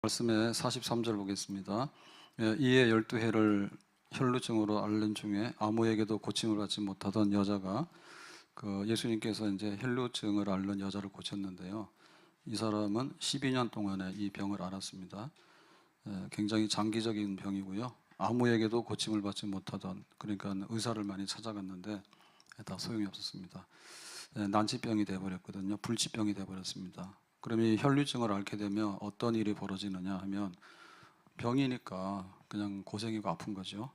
말씀의 43절 보겠습니다. 이에 12해를 혈루증으로 앓는 중에 아무에게도 고침을 받지 못하던 여자가 예수님께서 이제 혈루증을 앓는 여자를 고쳤는데요. 이 사람은 12년 동안에 이 병을 앓았습니다. 굉장히 장기적인 병이고요. 아무에게도 고침을 받지 못하던, 그러니까 의사를 많이 찾아갔는데 다 소용이 없었습니다. 난치병이 되어버렸거든요. 불치병이 되어버렸습니다. 그러면 이 혈류증을 앓게 되면 어떤 일이 벌어지느냐 하면 병이니까 그냥 고생이고 아픈 거죠.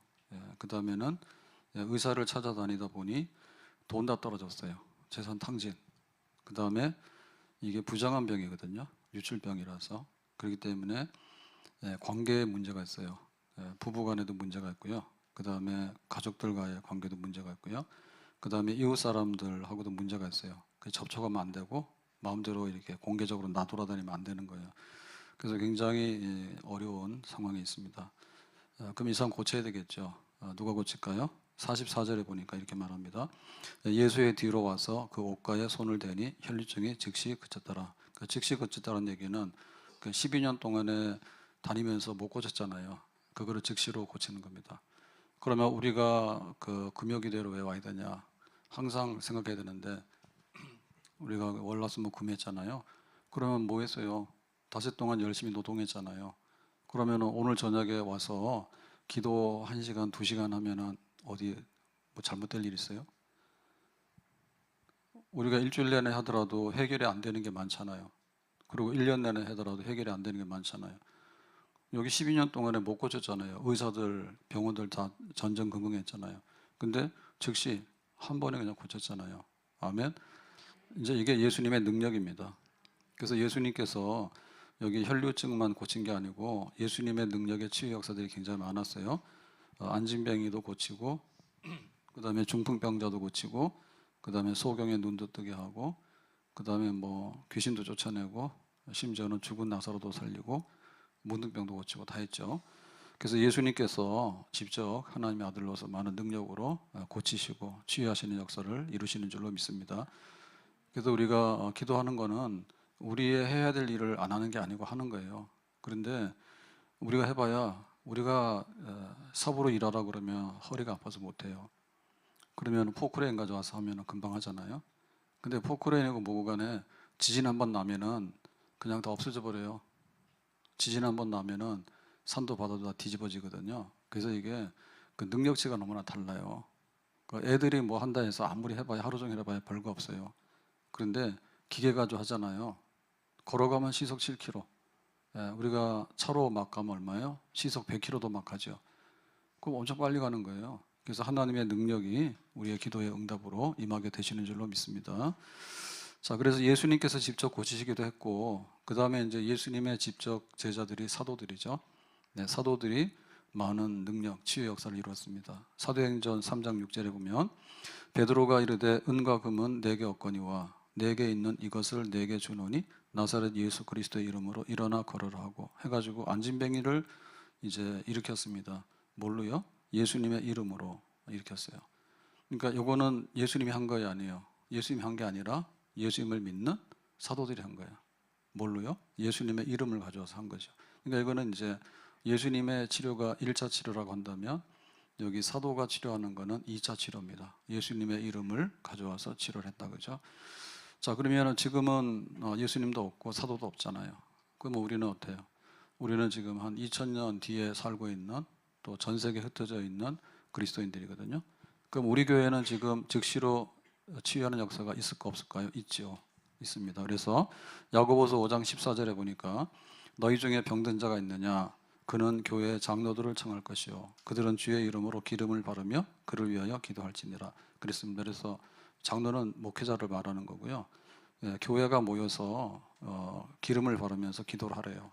그 다음에는 의사를 찾아다니다 보니 돈 다 떨어졌어요. 재산 탕진. 그 다음에 이게 부정한 병이거든요. 유출병이라서. 그렇기 때문에 관계에 문제가 있어요. 부부 간에도 문제가 있고요. 그 다음에 가족들과의 관계도 문제가 있고요. 그 다음에 이웃 사람들하고도 문제가 있어요. 접촉하면 안 되고 마음대로 이렇게 공개적으로 나돌아다니면 안 되는 거예요. 그래서 굉장히 어려운 상황에 있습니다. 그럼 이 사람 고쳐야 되겠죠. 누가 고칠까요? 44절에 보니까 이렇게 말합니다. 예수의 뒤로 와서 그 옷가에 손을 대니 혈류증이 즉시 그쳤더라. 즉시 그쳤다는 얘기는 12년 동안에 다니면서 못 고쳤잖아요. 그거를 즉시로 고치는 겁니다. 그러면 우리가 금요기도로 왜 와야 되냐? 항상 생각해야 되는데 우리가 월화수목 구매했잖아요. 그러면 뭐 했어요? 닷새 동안 열심히 노동했잖아요. 그러면 오늘 저녁에 와서 기도 1시간, 2시간 하면은 어디 뭐 잘못될 일 있어요? 우리가 일주일 내내 하더라도 해결이 안 되는 게 많잖아요. 그리고 1년 내내 하더라도 해결이 안 되는 게 많잖아요. 여기 12년 동안에 못 고쳤잖아요. 의사들, 병원들 다 전전긍긍했잖아요. 근데 즉시 한 번에 그냥 고쳤잖아요. 아멘. 이제 이게 예수님의 능력입니다. 그래서 예수님께서 여기 혈류증만 고친 게 아니고 예수님의 능력의 치유 역사들이 굉장히 많았어요. 안진뱅이도 고치고, 그 다음에 중풍병자도 고치고, 그 다음에 소경의 눈도 뜨게 하고, 그 다음에 뭐 귀신도 쫓아내고, 심지어는 죽은 나사로도 살리고, 문둥병도 고치고 다 했죠. 그래서 예수님께서 직접 하나님의 아들로서 많은 능력으로 고치시고 치유하시는 역사를 이루시는 줄로 믿습니다. 그래서 우리가 기도하는 거는 우리의 해야 될 일을 안 하는 게 아니고 하는 거예요. 그런데 우리가 해봐야 우리가 삽으로 일하라 그러면 허리가 아파서 못해요. 그러면 포크레인 가져와서 하면 금방 하잖아요. 근데 포크레인이고 뭐고 간에 지진 한번 나면은 그냥 다 없어져 버려요. 지진 한번 나면은 산도 바다도 다 뒤집어지거든요. 그래서 이게 능력치가 너무나 달라요. 애들이 뭐 한다 해서 아무리 해봐야 하루 종일 해봐야 별거 없어요. 그런데 기계 가지고 하잖아요. 걸어가면 시속 7km. 우리가 차로 막 가면 얼마예요? 시속 100km도 막 가죠. 그럼 엄청 빨리 가는 거예요. 그래서 하나님의 능력이 우리의 기도의 응답으로 임하게 되시는 줄로 믿습니다. 자, 그래서 예수님께서 직접 고치시기도 했고, 그 다음에 이제 예수님의 직접 제자들이 사도들이죠. 사도들이 많은 능력, 치유 역사를 이루었습니다. 사도행전 3장 6절에 보면 베드로가 이르되 은과 금은 내게 없거니와 내게 있는 이것을 내게 주노니 나사렛 예수 그리스도의 이름으로 일어나 걸으라 하고 해가지고 안진뱅이를 이제 일으켰습니다. 뭘로요? 예수님의 이름으로 일으켰어요. 그러니까 이거는 예수님이 한 거예요, 아니에요? 예수님이 한 게 아니라 예수님을 믿는 사도들이 한 거예요. 뭘로요? 예수님의 이름을 가져와서 한 거죠. 그러니까 이거는 이제 예수님의 치료가 1차 치료라고 한다면 여기 사도가 치료하는 거는 2차 치료입니다. 예수님의 이름을 가져와서 치료를 했다 그죠? 자, 그러면 지금은 예수님도 없고 사도도 없잖아요. 그럼 우리는 어때요? 우리는 지금 한 2000년 뒤에 살고 있는 또 전 세계에 흩어져 있는 그리스도인들이거든요. 그럼 우리 교회는 지금 즉시로 치유하는 역사가 있을까 없을까요? 있죠. 있습니다. 그래서 야고보서 5장 14절에 보니까 너희 중에 병든 자가 있느냐? 그는 교회의 장로들을 청할 것이요 그들은 주의 이름으로 기름을 바르며 그를 위하여 기도할지니라 그랬습니다. 그래서 장로는 목회자를 말하는 거고요. 교회가 모여서 기름을 바르면서 기도를 하래요.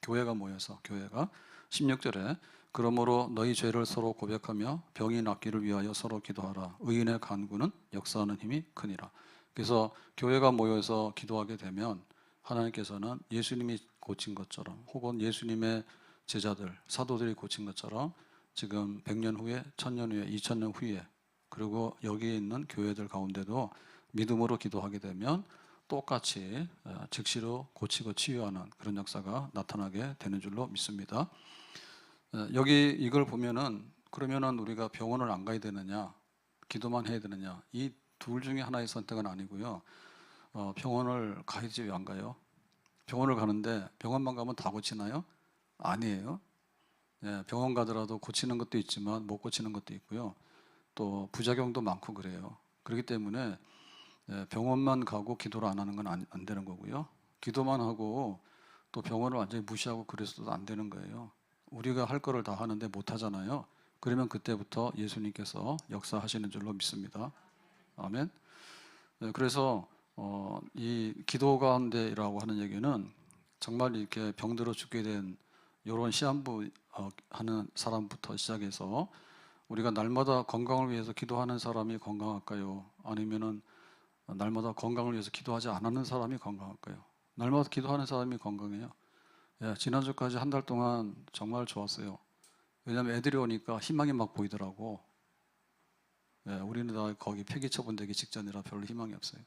교회가 모여서 교회가 16절에 그러므로 너희 죄를 서로 고백하며 병이 낫기를 위하여 서로 기도하라. 의인의 간구는 역사하는 힘이 크니라. 그래서 교회가 모여서 기도하게 되면 하나님께서는 예수님이 고친 것처럼 혹은 예수님의 제자들, 사도들이 고친 것처럼 지금 100년 후에, 1000년 후에, 2000년 후에 그리고 여기에 있는 교회들 가운데도 믿음으로 기도하게 되면 똑같이 즉시로 고치고 치유하는 그런 역사가 나타나게 되는 줄로 믿습니다. 여기 이걸 보면은 그러면은 우리가 병원을 안 가야 되느냐, 기도만 해야 되느냐, 이 둘 중에 하나의 선택은 아니고요. 병원을 가야지 왜 안 가요? 병원을 가는데 병원만 가면 다 고치나요? 아니에요. 병원 가더라도 고치는 것도 있지만 못 고치는 것도 있고요. 또 부작용도 많고 그래요. 그렇기 때문에 병원만 가고 기도를 안 하는 건 안 되는 거고요. 기도만 하고 또 병원을 완전히 무시하고 그래서도 안 되는 거예요. 우리가 할 거를 다 하는데 못 하잖아요. 그러면 그때부터 예수님께서 역사하시는 줄로 믿습니다. 아멘. 그래서 이 기도 가운데라고 하는 얘기는 정말 이렇게 병들어 죽게 된 이런 시한부 하는 사람부터 시작해서 우리가 날마다 건강을 위해서 기도하는 사람이 건강할까요? 아니면은 날마다 건강을 위해서 기도하지 않는 사람이 건강할까요? 날마다 기도하는 사람이 건강해요. 지난주까지 한 달 동안 정말 좋았어요. 왜냐하면 애들이 오니까 희망이 막 보이더라고. 우리는 다 거기 폐기처분 되기 직전이라 별로 희망이 없어요.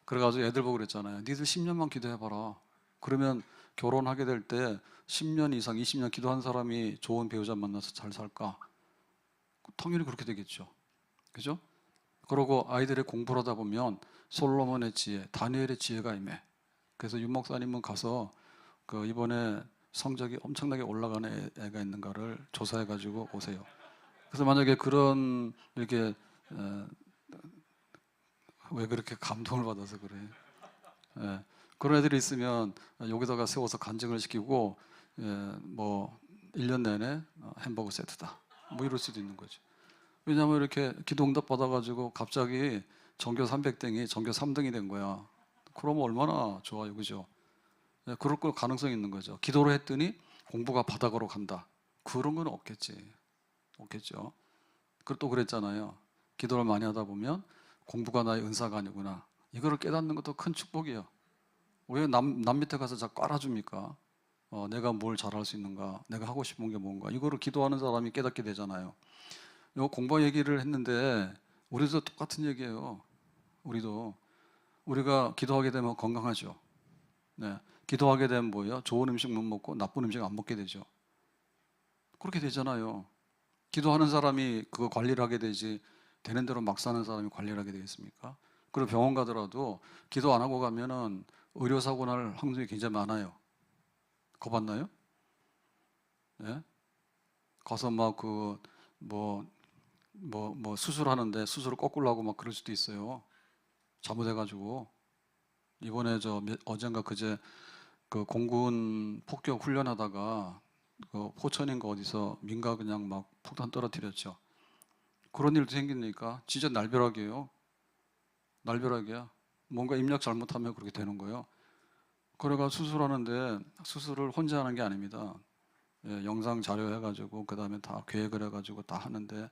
그래가지고 애들 보고 그랬잖아요. 니들 10년만 기도해봐라. 그러면 결혼하게 될 때 10년 이상, 20년 기도한 사람이 좋은 배우자 만나서 잘 살까? 당연히 그렇게 되겠죠. 그죠? 그러고 아이들의 공부를 하다 보면 솔로몬의 지혜, 다니엘의 지혜가 임해. 그래서 윤 목사님은 가서 그 이번에 성적이 엄청나게 올라가는 애가 있는가를 조사해가지고 오세요. 그래서 만약에 그런 이렇게 왜 그렇게 감동을 받아서 그래? 그런 애들이 있으면 여기다가 세워서 간증을 시키고 뭐 1년 내내 햄버거 세트다. 뭐 이럴 수도 있는 거죠. 왜냐하면 이렇게 기도 응답 받아가지고 갑자기 전교 300등이 전교 3등이 된 거야. 그러면 얼마나 좋아요, 그죠? 그럴 걸 가능성이 있는 거죠. 기도를 했더니 공부가 바닥으로 간다. 그런 건 없겠지. 없겠죠. 또 그랬잖아요. 기도를 많이 하다 보면 공부가 나의 은사가 아니구나. 이거를 깨닫는 것도 큰 축복이에요. 왜 남 밑에 가서 자꾸 깔아줍니까? 내가 뭘 잘할 수 있는가? 내가 하고 싶은 게 뭔가? 이거를 기도하는 사람이 깨닫게 되잖아요. 요 공부 얘기를 했는데 우리도 똑같은 얘기예요. 우리가 기도하게 되면 건강하죠. 네. 기도하게 되면 뭐예요? 좋은 음식 못 먹고 나쁜 음식 안 먹게 되죠. 그렇게 되잖아요. 기도하는 사람이 그거 관리를 하게 되지 되는 대로 막 사는 사람이 관리를 하게 되겠습니까? 그리고 병원 가더라도 기도 안 하고 가면은 의료사고 날 확률이 굉장히 많아요. 거봤나요? 예? 가서 막 수술하는데 수술을 거꾸로 하고 막 그럴 수도 있어요. 잘못해가지고. 이번에 어젠가 그제 그 공군 폭격 훈련하다가 그 포천인가 어디서 민가 그냥 막 폭탄 떨어뜨렸죠. 그런 일도 생기니까 진짜 날벼락이에요. 날벼락이야. 뭔가 입력 잘못하면 그렇게 되는 거예요. 그래가 수술하는데 수술을 혼자 하는 게 아닙니다. 영상 자료 해가지고 그 다음에 다 계획을 해가지고 다 하는데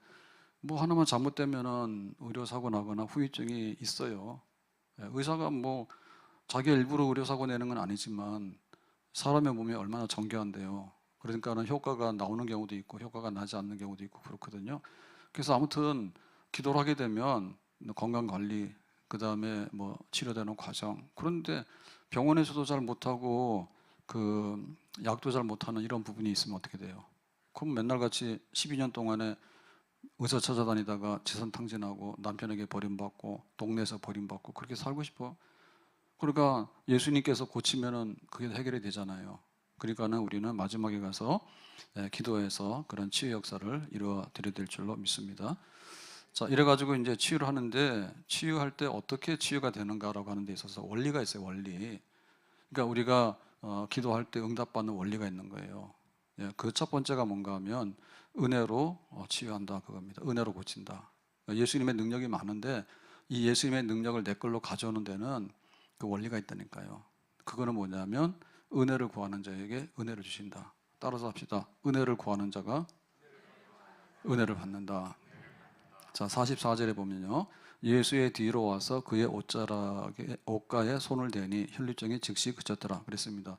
뭐 하나만 잘못되면은 의료사고 나거나 후유증이 있어요. 의사가 뭐 자기가 일부러 의료사고 내는 건 아니지만 사람의 몸이 얼마나 정교한데요. 그러니까는 효과가 나오는 경우도 있고 효과가 나지 않는 경우도 있고 그렇거든요. 그래서 아무튼 기도를 하게 되면 건강 관리, 그 다음에 뭐 치료되는 과정. 그런데 병원에서도 잘 못하고 그 약도 잘 못하는 이런 부분이 있으면 어떻게 돼요? 그럼 맨날 같이 12년 동안에 의사 찾아다니다가 재산 탕진하고 남편에게 버림받고 동네에서 버림받고 그렇게 살고 싶어? 그러니까 예수님께서 고치면은 그게 해결이 되잖아요. 그러니까는 우리는 마지막에 가서 기도해서 그런 치유 역사를 이루어 드려야 될 줄로 믿습니다. 자, 이래가지고 이제 치유를 하는데 치유할 때 어떻게 치유가 되는가라고 하는 데 있어서 원리가 있어요, 원리. 그러니까 우리가 기도할 때 응답받는 원리가 있는 거예요. 그 첫 번째가 뭔가 하면 은혜로 치유한다 그겁니다. 은혜로 고친다. 그러니까 예수님의 능력이 많은데 이 예수님의 능력을 내 걸로 가져오는 데는 그 원리가 있다니까요. 그거는 뭐냐면 은혜를 구하는 자에게 은혜를 주신다. 따라서 합시다. 은혜를 구하는 자가 은혜를 받는다. 자, 44절에 보면요. 예수의 뒤로 와서 그의 옷가에 손을 대니 혈류증이 즉시 그쳤더라 그랬습니다.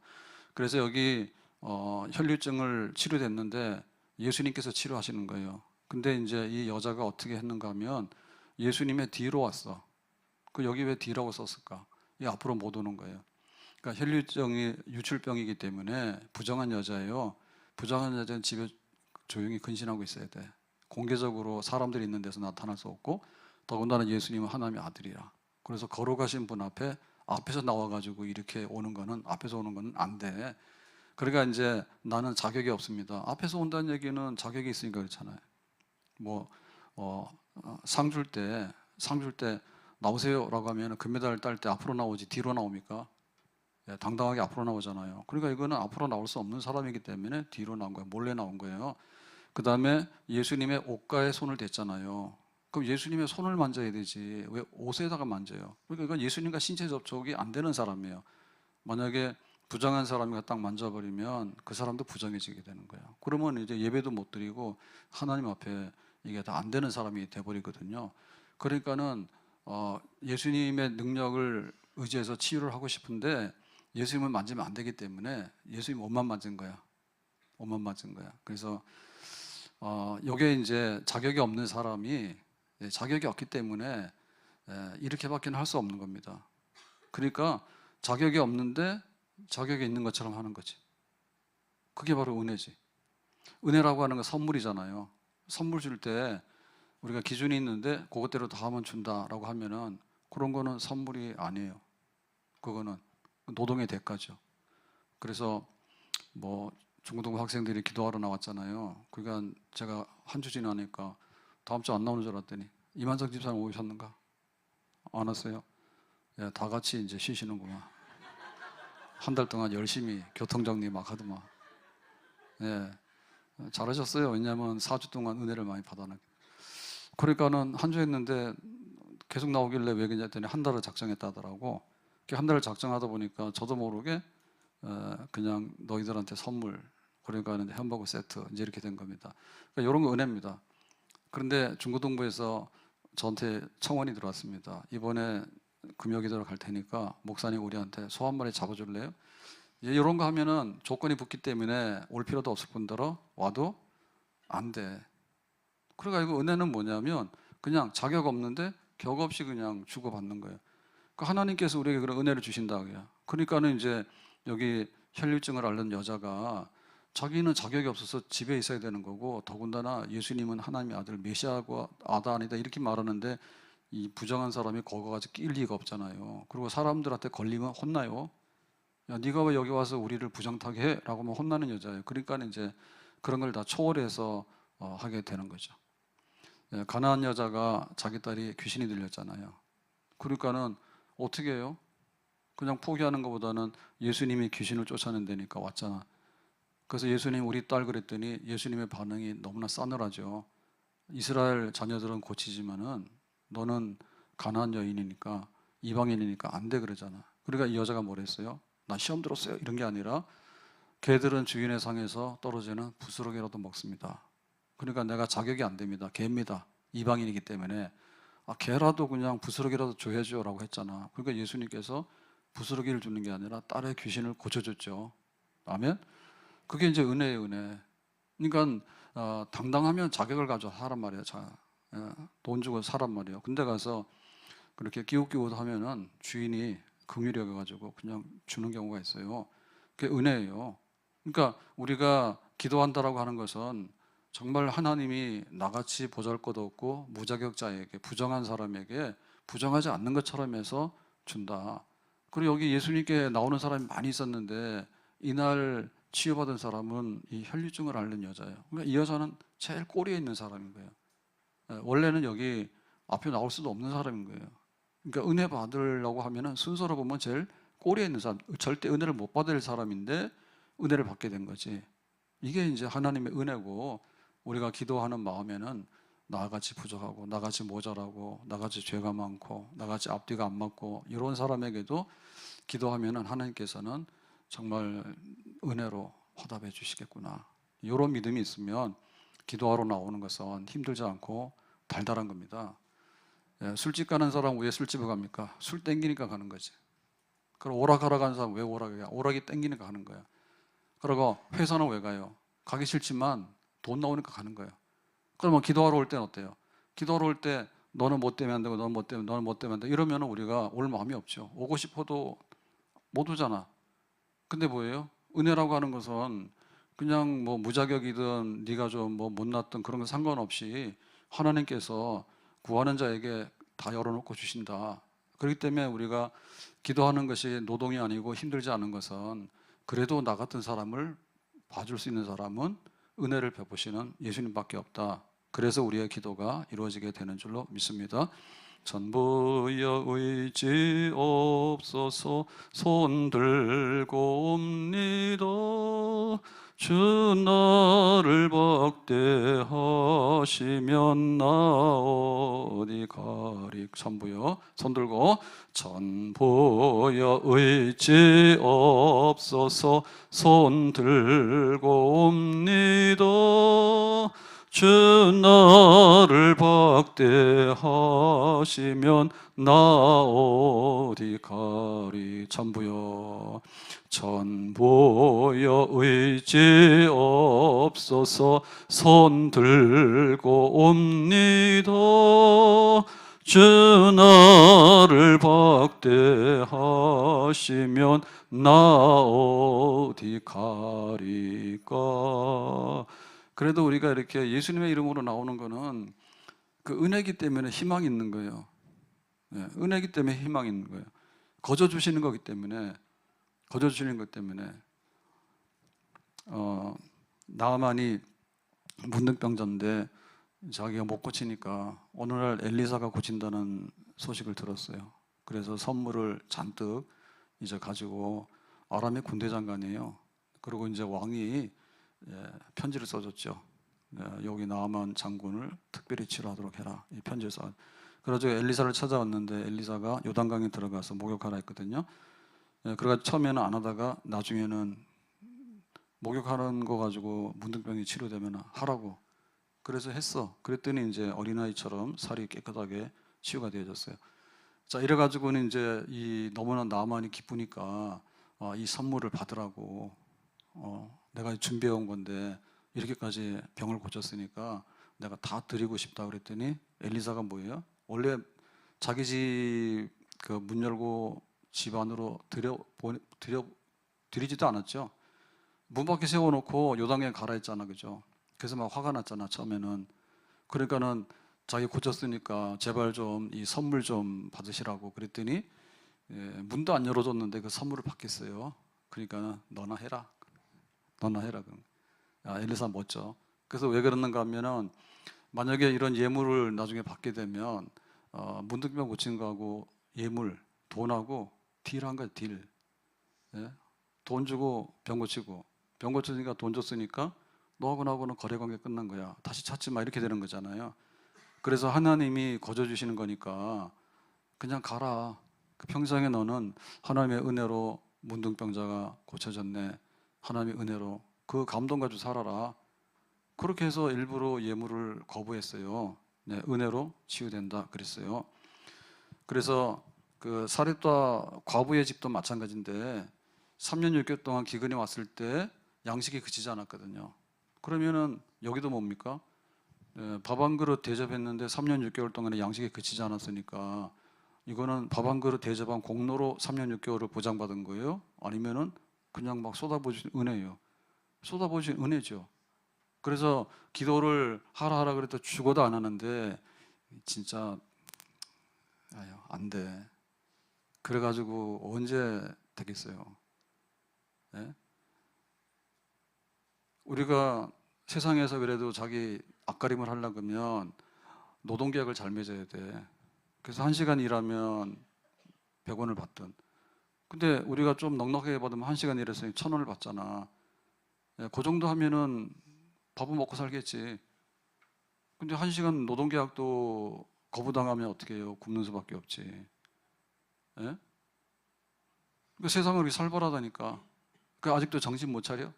그래서 여기 혈류증을 치료됐는데 예수님께서 치료하시는 거예요. 근데 이제 이 여자가 어떻게 했는가 하면 예수님의 뒤로 왔어. 그 여기 왜 뒤라고 썼을까? 이 앞으로 못 오는 거예요. 그러니까 혈류증이 유출병이기 때문에 부정한 여자예요. 부정한 여자는 집에 조용히 근신하고 있어야 돼. 공개적으로 사람들이 있는 데서 나타날 수 없고, 더군다나 예수님은 하나님의 아들이라. 그래서 걸어가신 분 앞에서 나와가지고 이렇게 오는 거는, 앞에서 오는 거는 안 돼. 그러니까 이제 나는 자격이 없습니다. 앞에서 온다는 얘기는 자격이 있으니까 그렇잖아요. 뭐 상 줄 때 나오세요라고 하면 금메달 딸 때 앞으로 나오지 뒤로 나옵니까? 예, 당당하게 앞으로 나오잖아요. 그러니까 이거는 앞으로 나올 수 없는 사람이기 때문에 뒤로 나온 거예요. 몰래 나온 거예요. 그 다음에 예수님의 옷가에 손을 댔잖아요. 그럼 예수님의 손을 만져야 되지 왜 옷에다가 만져요? 그러니까 이건 예수님과 신체 접촉이 안 되는 사람이에요. 만약에 부정한 사람이 딱 만져버리면 그 사람도 부정해지게 되는 거예요. 그러면 이제 예배도 못 드리고 하나님 앞에 이게 다 안 되는 사람이 돼버리거든요. 그러니까는 예수님의 능력을 의지해서 치유를 하고 싶은데 예수님을 만지면 안 되기 때문에 예수님 옷만 만진 거야. 옷만 만진 거야. 그래서 이게 이제 자격이 없는 사람이 자격이 없기 때문에 이렇게밖에 할 수 없는 겁니다. 그러니까 자격이 없는데 자격이 있는 것처럼 하는 거지. 그게 바로 은혜지. 은혜라고 하는 건 선물이잖아요. 선물 줄 때 우리가 기준이 있는데 그것대로 다 하면 준다라고 하면은 그런 거는 선물이 아니에요. 그거는 노동의 대가죠. 그래서 뭐 중고등부 학생들이 기도하러 나왔잖아요. 그러니까 제가 한 주 지나니까 다음 주 안 나오는 줄 알았더니 이만정 집사님 오셨는가? 안 왔어요? 예, 다 같이 이제 쉬시는구만. 한 달 동안 열심히 교통정리 막 하더만. 예, 잘하셨어요. 왜냐하면 4주 동안 은혜를 많이 받아놨기. 그러니까는 한 주 했는데 계속 나오길래 왜 그랬더니 한 달을 작정했다더라고. 한 달을 작정하다 보니까 저도 모르게 그냥 너희들한테 선물, 그러니까 햄버거 세트 이제 이렇게 된 겁니다. 그러니까 이런 거 은혜입니다. 그런데 중고등부에서 저한테 청원이 들어왔습니다. 이번에 금요기도로 갈 테니까 목사님 우리한테 소 한 마리 잡아줄래요? 이런 거 하면은 조건이 붙기 때문에 올 필요도 없을 뿐더러 와도 안 돼. 그래가지고 은혜는 뭐냐면 그냥 자격 없는데 격 없이 그냥 주고받는 거예요. 그러니까 하나님께서 우리에게 그런 은혜를 주신다고요. 그러니까는 이제 여기 혈류증을 앓는 여자가 자기는 자격이 없어서 집에 있어야 되는 거고, 더군다나 예수님은 하나님의 아들 메시아고 아다 아니다 이렇게 말하는데 이 부정한 사람이 거기 가서 낄 리가 없잖아요. 그리고 사람들한테 걸리면 혼나요. 야, 네가 왜 여기 와서 우리를 부정타게 해? 라고 하면 혼나는 여자예요. 그러니까 이제 그런 걸 다 초월해서 하게 되는 거죠. 예, 가나안 여자가 자기 딸이 귀신이 들렸잖아요. 그러니까는 어떻게 해요? 그냥 포기하는 것보다는 예수님이 귀신을 쫓아낸다니까 왔잖아. 그래서 예수님 우리 딸 그랬더니 예수님의 반응이 너무나 싸늘하죠. 이스라엘 자녀들은 고치지만은 너는 가나안 여인이니까 이방인이니까 안 돼 그러잖아. 그러니까 이 여자가 뭐랬어요? 나 시험 들었어요 이런 게 아니라 개들은 주인의 상에서 떨어지는 부스러기라도 먹습니다. 그러니까 내가 자격이 안 됩니다. 개입니다. 이방인이기 때문에 개라도 그냥 부스러기라도 줘야죠 라고 했잖아. 그러니까 예수님께서 부스러기를 주는 게 아니라 딸의 귀신을 고쳐줬죠. 아멘? 그게 이제 은혜예요, 은혜. 그러니까 당당하면 자격을 가져 하란 말이에요. 돈 주고 사란 말이에요. 근데 가서 그렇게 기웃기웃 하면은 주인이 긍휼히 여겨가지고 그냥 주는 경우가 있어요. 그게 은혜예요. 그러니까 우리가 기도한다라고 하는 것은 정말 하나님이 나같이 보잘것없고 무자격자에게, 부정한 사람에게 부정하지 않는 것처럼 해서 준다. 그리고 여기 예수님께 나오는 사람이 많이 있었는데 이날 치유받은 사람은 이 혈류증을 앓는 여자예요. 그러니까 이 여자는 제일 꼬리에 있는 사람인 거예요. 원래는 여기 앞에 나올 수도 없는 사람인 거예요. 그러니까 은혜 받으려고 하면은 순서로 보면 제일 꼬리에 있는 사람, 절대 은혜를 못 받을 사람인데 은혜를 받게 된 거지. 이게 이제 하나님의 은혜고, 우리가 기도하는 마음에는 나같이 부족하고 나같이 모자라고 나같이 죄가 많고 나같이 앞뒤가 안 맞고 이런 사람에게도 기도하면은 하나님께서는 정말 은혜로 화답해 주시겠구나. 이런 믿음이 있으면 기도하러 나오는 것은 힘들지 않고 달달한 겁니다. 술집 가는 사람 왜 술집에 갑니까? 술 땡기니까 가는 거지. 그리고 오락하러 가는 사람 왜 오락이야? 오락이 땡기니까 가는 거야. 그리고 회사는 왜 가요? 가기 싫지만 돈 나오니까 가는 거예요. 그러면 기도하러 올 때는 어때요? 기도하러 올 때 너는 뭐 때문에 안 되고 너는 뭐 때문에 안 돼. 이러면 우리가 올 마음이 없죠. 오고 싶어도 못 오잖아. 근데 뭐예요? 은혜라고 하는 것은 그냥 뭐 무자격이든 네가 좀 뭐 못났든 그런 거 상관없이 하나님께서 구하는 자에게 다 열어놓고 주신다. 그렇기 때문에 우리가 기도하는 것이 노동이 아니고 힘들지 않은 것은 그래도 나 같은 사람을 봐줄 수 있는 사람은 은혜를 베푸시는 예수님밖에 없다. 그래서 우리의 기도가 이루어지게 되는 줄로 믿습니다. 전부여 의지 없어서 손 들고 옵니다. 주 나를 박대하시면 나 어디 가리. 전부여 손 들고. 전부여 의지 없어서 손 들고 옵니다. 주 나를 박대하시면 나 어디 가리. 전부여 전부여 의지 없어서 손 들고 옵니다. 주 나를 박대하시면 나 어디 가리까. 그래도 우리가 이렇게 예수님의 이름으로 나오는 거는 그 은혜기 때문에 희망이 있는 거예요. 네, 은혜기 때문에 희망이 있는 거예요. 거저 주시는 거기 때문에, 거저 주시는 것 때문에. 나아만이 문둥병자인데 자기가 못 고치니까 어느 날 엘리사가 고친다는 소식을 들었어요. 그래서 선물을 잔뜩 이제 가지고, 아람의 군대 장관이에요. 그리고 이제 왕이 편지를 써줬죠. 여기 나아만 장군을 특별히 치료하도록 해라. 이 편지를 써. 그래서 엘리사를 찾아왔는데 엘리사가 요단강에 들어가서 목욕하라 했거든요. 그래가 처음에는 안 하다가 나중에는 목욕하는 거 가지고 문둥병이 치료되면 하라고. 그래서 했어. 그랬더니 이제 어린아이처럼 살이 깨끗하게 치유가 되어졌어요. 자, 이래가지고는 이제 이 너무나 나아만이 기쁘니까 이 선물을 받으라고. 내가 준비해온 건데 이렇게까지 병을 고쳤으니까 내가 다 드리고 싶다 그랬더니 엘리사가 뭐예요? 원래 자기 집 그 문 열고 집 안으로 들이지도 않았죠. 문 밖에 세워놓고 요단강에 가라 했잖아, 그죠? 그래서 막 화가 났잖아, 처음에는. 그러니까는 자기 고쳤으니까 제발 좀 이 선물 좀 받으시라고 그랬더니 문도 안 열어줬는데 그 선물을 받겠어요. 그러니까 너나 해라. 너나 해라. 엘리사 멋져. 그래서 왜 그러는가 하면은 만약에 이런 예물을 나중에 받게 되면 문둥병 고치는 거하고 예물, 돈하고 딜한 거야, 딜. 예? 돈 주고 병 고치고, 병 고치니까 돈 줬으니까 너하고 나하고는 거래 관계 끝난 거야. 다시 찾지 마. 이렇게 되는 거잖아요. 그래서 하나님이 거저 주시는 거니까 그냥 가라. 그 평생에 너는 하나님의 은혜로 문둥병자가 고쳐졌네. 하나님의 은혜로 그 감동 가지고 살아라. 그렇게 해서 일부러 예물을 거부했어요. 네, 은혜로 치유된다 그랬어요. 그래서 그 사렙다 과부의 집도 마찬가지인데 3년 6개월 동안 기근이 왔을 때 양식이 그치지 않았거든요. 그러면은 여기도 뭡니까? 밥 한 그릇 대접했는데 3년 6개월 동안에 양식이 그치지 않았으니까 이거는 밥 한 그릇 대접한 공로로 3년 6개월을 보장받은 거예요? 아니면은 그냥 막 쏟아부으신 은혜예요? 쏟아부으신 은혜죠. 그래서 기도를 하라 그래도 죽어도 안 하는데 진짜 안 돼. 그래가지고 언제 되겠어요? 네? 우리가 세상에서 그래도 자기 앞가림을 하려고 하면 노동계약을 잘 맺어야 돼. 그래서 1시간 일하면 100원을 받든. 근데 우리가 좀 넉넉하게 받으면 1시간 일해서 1,000원을 받잖아. 그 정도 하면은 밥은 먹고 살겠지. 근데 1시간 노동계약도 거부당하면 어떻게 해요? 굶는 수밖에 없지. 예? 그 세상은 이렇게 살벌하다니까. 그 아직도 정신 못 차려?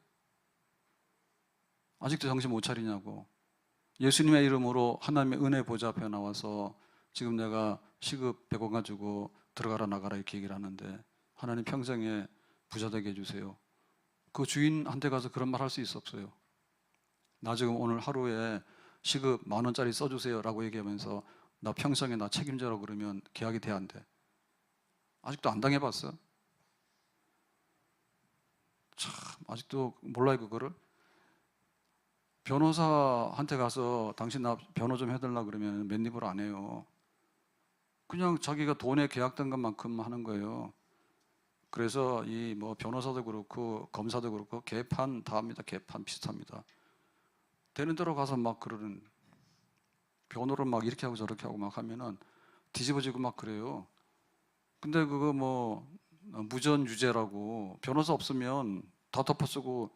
아직도 정신 못 차리냐고. 예수님의 이름으로 하나님의 은혜 보좌 앞에 나와서 지금 내가 시급 100원 가지고 들어가라 나가라 이렇게 얘기를 하는데 하나님 평생에 부자 되게 해주세요. 그 주인한테 가서 그런 말 할 수 있어 없어요? 나 지금 오늘 하루에 시급 10,000원짜리 써주세요 라고 얘기하면서 나 평생에 나 책임져라 그러면 계약이 돼, 안 돼? 아직도 안 당해봤어? 참, 아직도 몰라요, 그거를? 변호사한테 가서 당신 나 변호 좀 해달라 그러면 맨입을 안 해요. 그냥 자기가 돈에 계약된 것만큼 하는 거예요. 그래서 이 뭐 변호사도 그렇고 검사도 그렇고 개판 다 합니다. 개판 비슷합니다. 되는 대로 가서 막 그러는, 변호를 막 이렇게 하고 저렇게 하고 막 하면은 뒤집어지고 막 그래요. 근데 그거 뭐 무전 유죄라고 변호사 없으면 다 덮어쓰고,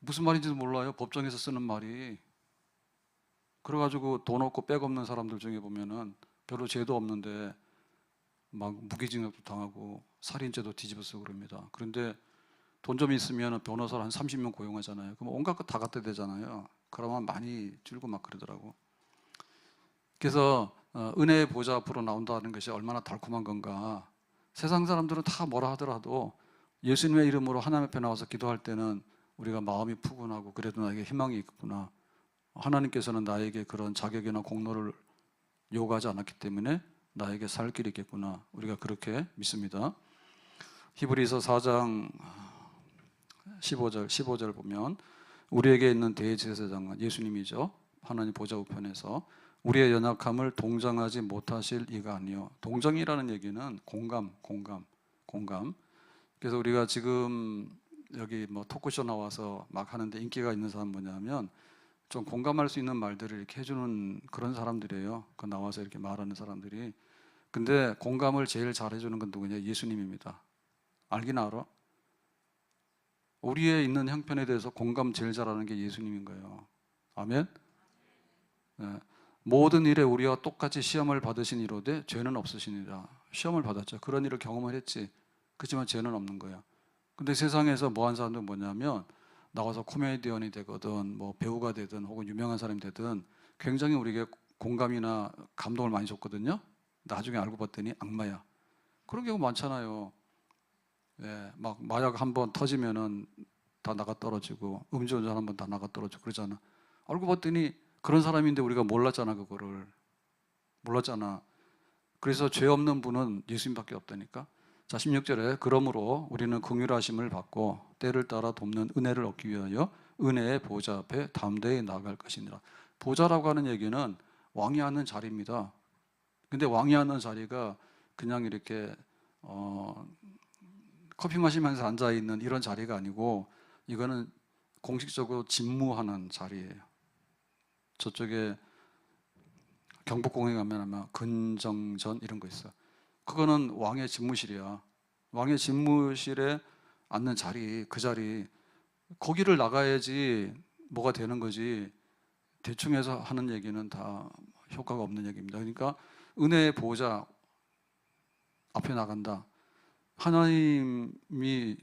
무슨 말인지도 몰라요. 법정에서 쓰는 말이. 그래가지고 돈 없고 백 없는 사람들 중에 보면은 별로 죄도 없는데 막 무기징역도 당하고 살인죄도 뒤집어쓰고 그럽니다. 그런데 돈 좀 있으면 변호사를 한 30명 고용하잖아요. 그럼 온갖 거 다 갖다 대잖아요. 그러면 많이 줄고 막 그러더라고. 그래서 은혜의 보좌 앞으로 나온다는 것이 얼마나 달콤한 건가. 세상 사람들은 다 뭐라 하더라도 예수님의 이름으로 하나님 앞에 나와서 기도할 때는 우리가 마음이 푸근하고, 그래도 나에게 희망이 있구나, 하나님께서는 나에게 그런 자격이나 공로를 요구하지 않았기 때문에 나에게 살 길이 있겠구나, 우리가 그렇게 믿습니다. 히브리서 4장 15절 보면 우리에게 있는 대제사장은 예수님이죠. 하나님 보좌 우편에서 우리의 연약함을 동정하지 못하실 이가 아니요. 동정이라는 얘기는 공감. 그래서 우리가 지금 여기 뭐 토크쇼 나와서 막 하는데 인기가 있는 사람 뭐냐면 좀 공감할 수 있는 말들을 이렇게 해주는 그런 사람들이에요. 그 나와서 이렇게 말하는 사람들이. 근데 공감을 제일 잘 해주는 건 누구냐? 예수님입니다. 알긴 알아? 우리의 있는 형편에 대해서 공감 제일 잘하는 게 예수님인 거예요. 아멘? 네. 모든 일에 우리와 똑같이 시험을 받으신 이로되 죄는 없으시니라. 시험을 받았죠. 그런 일을 경험을 했지. 그렇지만 죄는 없는 거예요. 근데 세상에서 뭐한 사람들은 뭐냐면 나와서 코미디언이 되거든, 뭐 배우가 되든 혹은 유명한 사람이 되든 굉장히 우리에게 공감이나 감동을 많이 줬거든요. 나중에 알고 봤더니 악마야. 그런 경우 많잖아요. 예, 막 마약 한번 터지면은 다 나가 떨어지고, 음주운전 한번 다 나가 떨어지고 그러잖아. 알고 봤더니 그런 사람인데 우리가 몰랐잖아. 그거를 몰랐잖아. 그래서 죄 없는 분은 예수님밖에 없다니까. 자, 16절에 그러므로 우리는 긍휼하심을 받고 때를 따라 돕는 은혜를 얻기 위하여 은혜의 보좌 앞에 담대히 나아갈 것이니라. 보좌라고 하는 얘기는 왕이 앉는 자리입니다. 근데 왕이 앉는 자리가 그냥 이렇게 커피 마시면서 앉아있는 이런 자리가 아니고, 이거는 공식적으로 직무하는 자리예요. 저쪽에 경복궁에 가면 아마 근정전 이런 거 있어. 그거는 왕의 집무실이야. 왕의 집무실에 앉는 자리, 그 자리, 거기를 나가야지 뭐가 되는 거지. 대충 해서 하는 얘기는 다 효과가 없는 얘기입니다. 그러니까 은혜의 보좌 앞에 나간다. 하나님이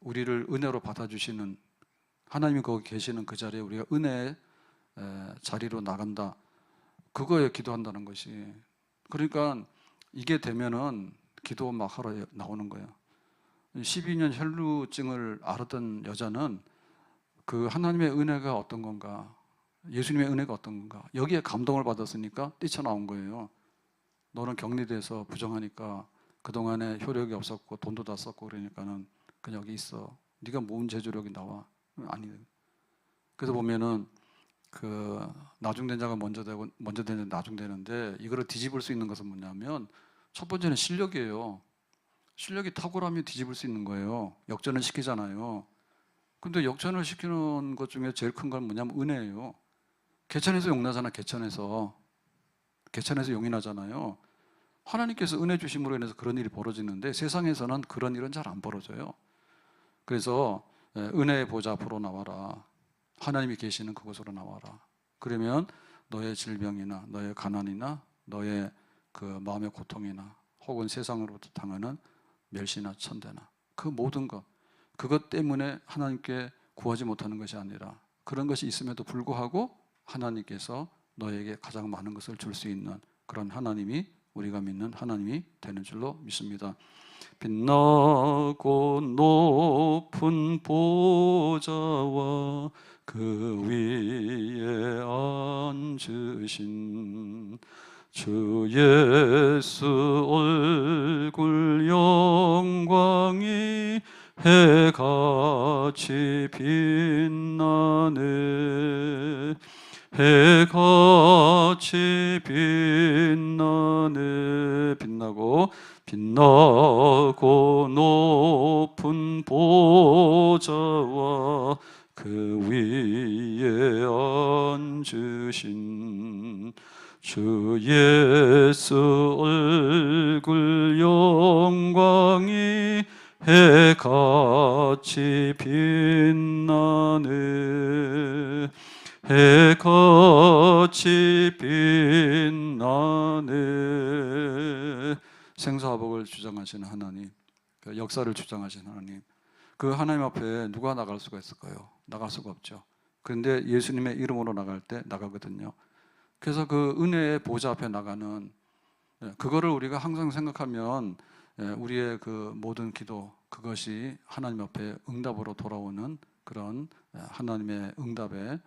우리를 은혜로 받아주시는, 하나님이 거기 계시는 그 자리에 우리가 은혜의 자리로 나간다. 그거에 기도한다는 것이. 그러니까 이게 되면은 기도 막 하러 나오는 거예요. 12년 혈루증을 앓았던 여자는 그 하나님의 은혜가 어떤 건가, 예수님의 은혜가 어떤 건가, 여기에 감동을 받았으니까 뛰쳐나온 거예요. 너는 격리돼서 부정하니까 그동안에 효력이 없었고 돈도 다 썼고 그러니까는 그냥 여기 있어. 네가 모은 제조력이 나와. 아니. 그래서 보면은 그 나중된 자가 먼저 되고 먼저 되는 나중되는데, 이거를 뒤집을 수 있는 것은 뭐냐면 첫 번째는 실력이에요. 실력이 탁월하면 뒤집을 수 있는 거예요. 역전을 시키잖아요. 근데 역전을 시키는 것 중에 제일 큰 건 뭐냐면 은혜예요. 개천에서 용나잖아. 개천에서 용이 나잖아요. 하나님께서 은혜 주심으로 인해서 그런 일이 벌어지는데 세상에서는 그런 일은 잘 안 벌어져요. 그래서 은혜의 보좌 앞으로 나와라. 하나님이 계시는 그곳으로 나와라. 그러면 너의 질병이나 너의 가난이나 너의 그 마음의 고통이나 혹은 세상으로부터 당하는 멸시나 천대나 그 모든 것, 그것 때문에 하나님께 구하지 못하는 것이 아니라 그런 것이 있음에도 불구하고 하나님께서 너에게 가장 많은 것을 줄 수 있는 그런 하나님이, 우리가 믿는 하나님이 되는 줄로 믿습니다. 빛나고 높은 보좌와 그 위에 앉으신 주 예수 얼굴 영광이 해같이 빛나네. 해같이 빛나네. 빛나고 높은 보좌와 그 위에 앉으신 주 예수 얼굴 영광이 해같이 빛나네. 해같이 빛나네. 생사화복을 주장하시는 하나님, 역사를 주장하시는 하나님, 그 하나님 앞에 누가 나갈 수가 있을까요? 나갈 수가 없죠. 그런데 예수님의 이름으로 나갈 때 나가거든요. 그래서 그 은혜의 보좌 앞에 나가는, 그거를 우리가 항상 생각하면 우리의 그 모든 기도, 그것이 하나님 앞에 응답으로 돌아오는 그런 하나님의 응답의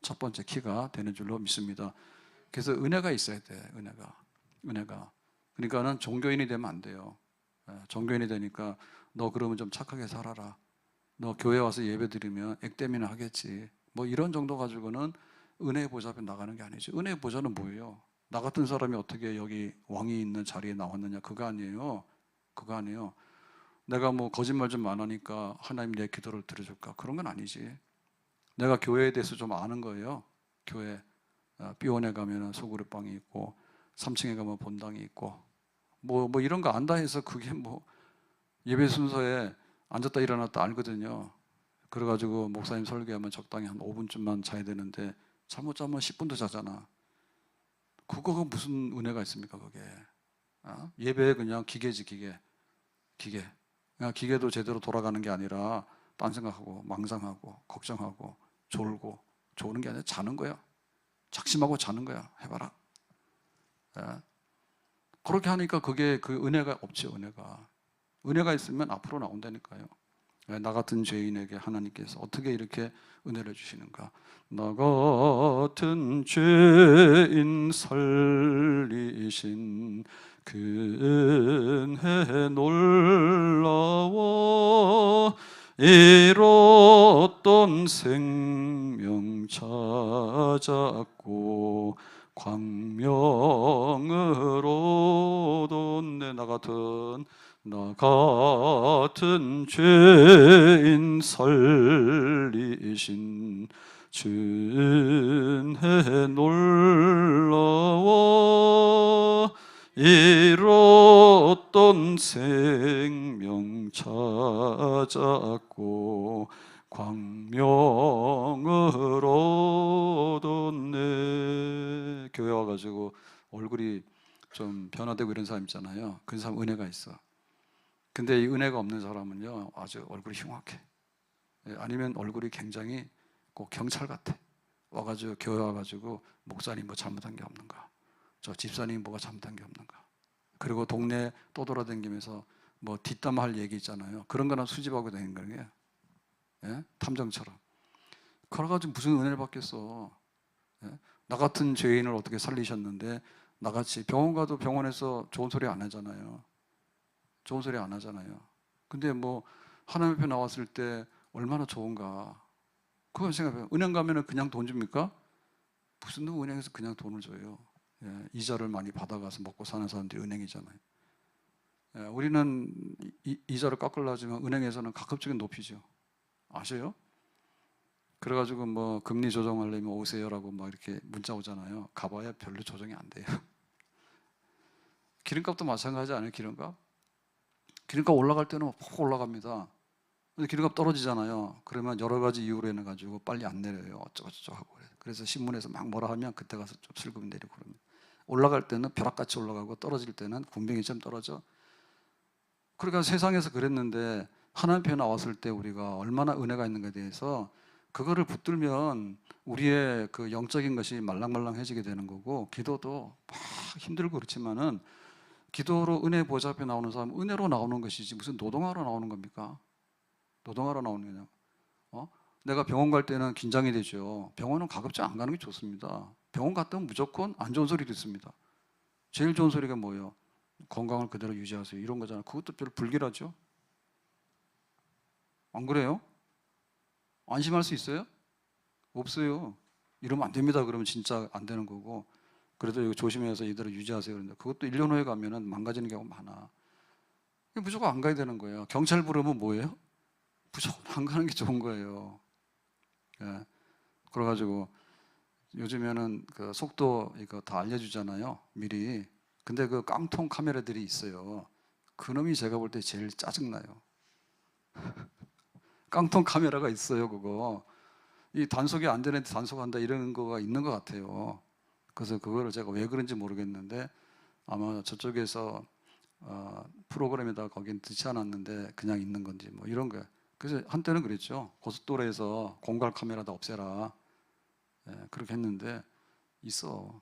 첫 번째 키가 되는 줄로 믿습니다. 그래서 은혜가 있어야 돼. 은혜가. 그러니까는 종교인이 되면 안 돼요. 종교인이 되니까 너 그러면 좀 착하게 살아라, 너 교회 와서 예배 드리면 액땜이나 하겠지, 뭐 이런 정도 가지고는 은혜의 보좌 앞에 나가는 게 아니죠. 은혜의 보좌는 뭐예요? 나 같은 사람이 어떻게 여기 왕이 있는 자리에 나왔느냐, 그거 아니에요. 내가 뭐 거짓말 좀 안 하니까 하나님 내 기도를 들어줄까, 그런 건 아니지. 내가 교회에 대해서 좀 아는 거예요. 교회 B원에 가면 소그릇방이 있고 3층에 가면 본당이 있고 뭐 이런 거 안다 해서 그게 뭐 예배 순서에 앉았다 일어났다 알거든요. 그래가지고 목사님 설교하면 적당히 한 5분쯤만 자야 되는데 잘못 자면 10분도 자잖아. 그거가 무슨 은혜가 있습니까 그게? 예배 그냥 기계지, 기계. 그냥 기계도 제대로 돌아가는 게 아니라 딴 생각하고 망상하고 걱정하고 졸고, 조는 게 아니라 자는 거야. 작심하고 자는 거야. 해봐라. 그렇게 하니까 그게 그 은혜가 없죠. 은혜가 있으면 앞으로 나온다니까요. 나 같은 죄인에게 하나님께서 어떻게 이렇게 은혜를 주시는가? 나 같은 죄인 살리신 그 은혜 놀라워, 잃었던 생명 찾았고 광명으로 돋네. 나 같은 죄인 살리신 주 은혜 놀라워, 잃었던 생명 찾았고 광명으로 돋네. 교회 와가지고 얼굴이 좀 변화되고 이런 사람 있잖아요. 그 사람 은혜가 있어. 근데 이 은혜가 없는 사람은요 아주 얼굴이 흉악해. 아니면 얼굴이 굉장히 꼭 경찰 같아. 와가지고 교회 와가지고 목사님 뭐 잘못한 게 없는가, 저 집사님 뭐가 잘못한 게 없는가, 그리고 동네 떠돌아다니면서 뭐 뒷담화할 얘기 있잖아요. 그런 거나 수집하고 다니는 거예요. 탐정처럼. 그래가지고 무슨 은혜를 받겠어. 나 같은 죄인을 어떻게 살리셨는데, 나같이 병원 가도 병원에서 좋은 소리 안 하잖아요. 근데 뭐 하나님 앞에 나왔을 때 얼마나 좋은가, 그걸 생각해요. 은행 가면은 그냥 돈 줍니까? 무슨 은행에서 그냥 돈을 줘요. 이자를 많이 받아가서 먹고 사는 사람들이 은행이잖아요. 우리는 이자를 깎으려 하지만 은행에서는 가급적인 높이죠. 아셔요? 그래가지고 뭐 금리 조정하려면 오세요라고 막 이렇게 문자 오잖아요. 가봐야 별로 조정이 안 돼요. 기름값도 마찬가지 아니에요? 기름값 올라갈 때는 폭 올라갑니다. 근데 기름값 떨어지잖아요. 그러면 여러 가지 이유로 해가지고 빨리 안 내려요. 어쩌고저쩌고 하고. 그래서 신문에서 막 뭐라 하면 그때 가서 좀 슬금 내리고 그러면. 올라갈 때는 벼락같이 올라가고 떨어질 때는 군뱅이처럼 떨어져. 그러니까 세상에서 그랬는데 하나님 편에 나왔을 때 우리가 얼마나 은혜가 있는가에 대해서 그거를 붙들면 우리의 그 영적인 것이 말랑말랑해지게 되는 거고, 기도도 막 힘들고 그렇지만은 기도로 은혜 보좌 앞에 나오는 사람은 은혜로 나오는 것이지 무슨 노동하러 나오는 겁니까? 노동하러 나오는 거냐? 내가 병원 갈 때는 긴장이 되죠. 병원은 가급적 안 가는 게 좋습니다. 병원 갔다 오면 무조건 안 좋은 소리 듣습니다. 제일 좋은 소리가 뭐예요? 건강을 그대로 유지하세요. 이런 거잖아요. 그것도 별로 불길하죠? 안 그래요? 안심할 수 있어요? 없어요. 이러면 안 됩니다. 그러면 진짜 안 되는 거고. 그래도 이거 조심해서 이대로 유지하세요. 그런데 그것도 1년 후에 가면은 망가지는 경우가 많아. 무조건 안 가야 되는 거예요. 경찰 부르면 뭐예요? 무조건 안 가는 게 좋은 거예요. 예. 그래가지고 요즘에는 그 속도 이거 다 알려주잖아요. 미리. 근데 그 깡통 카메라들이 있어요. 그놈이 제가 볼 때 제일 짜증나요. 깡통 카메라가 있어요, 그거. 이 단속이 안 되는데 단속한다 이런 거가 있는 것 같아요. 그래서 그거를 제가 왜 그런지 모르겠는데 아마 저쪽에서 프로그램에다가 거긴 넣지 않았는데 그냥 있는 건지 뭐 이런 거. 그래서 한때는 그랬죠. 고속도로에서 공갈 카메라 다 없애라. 예, 그렇게 했는데 있어.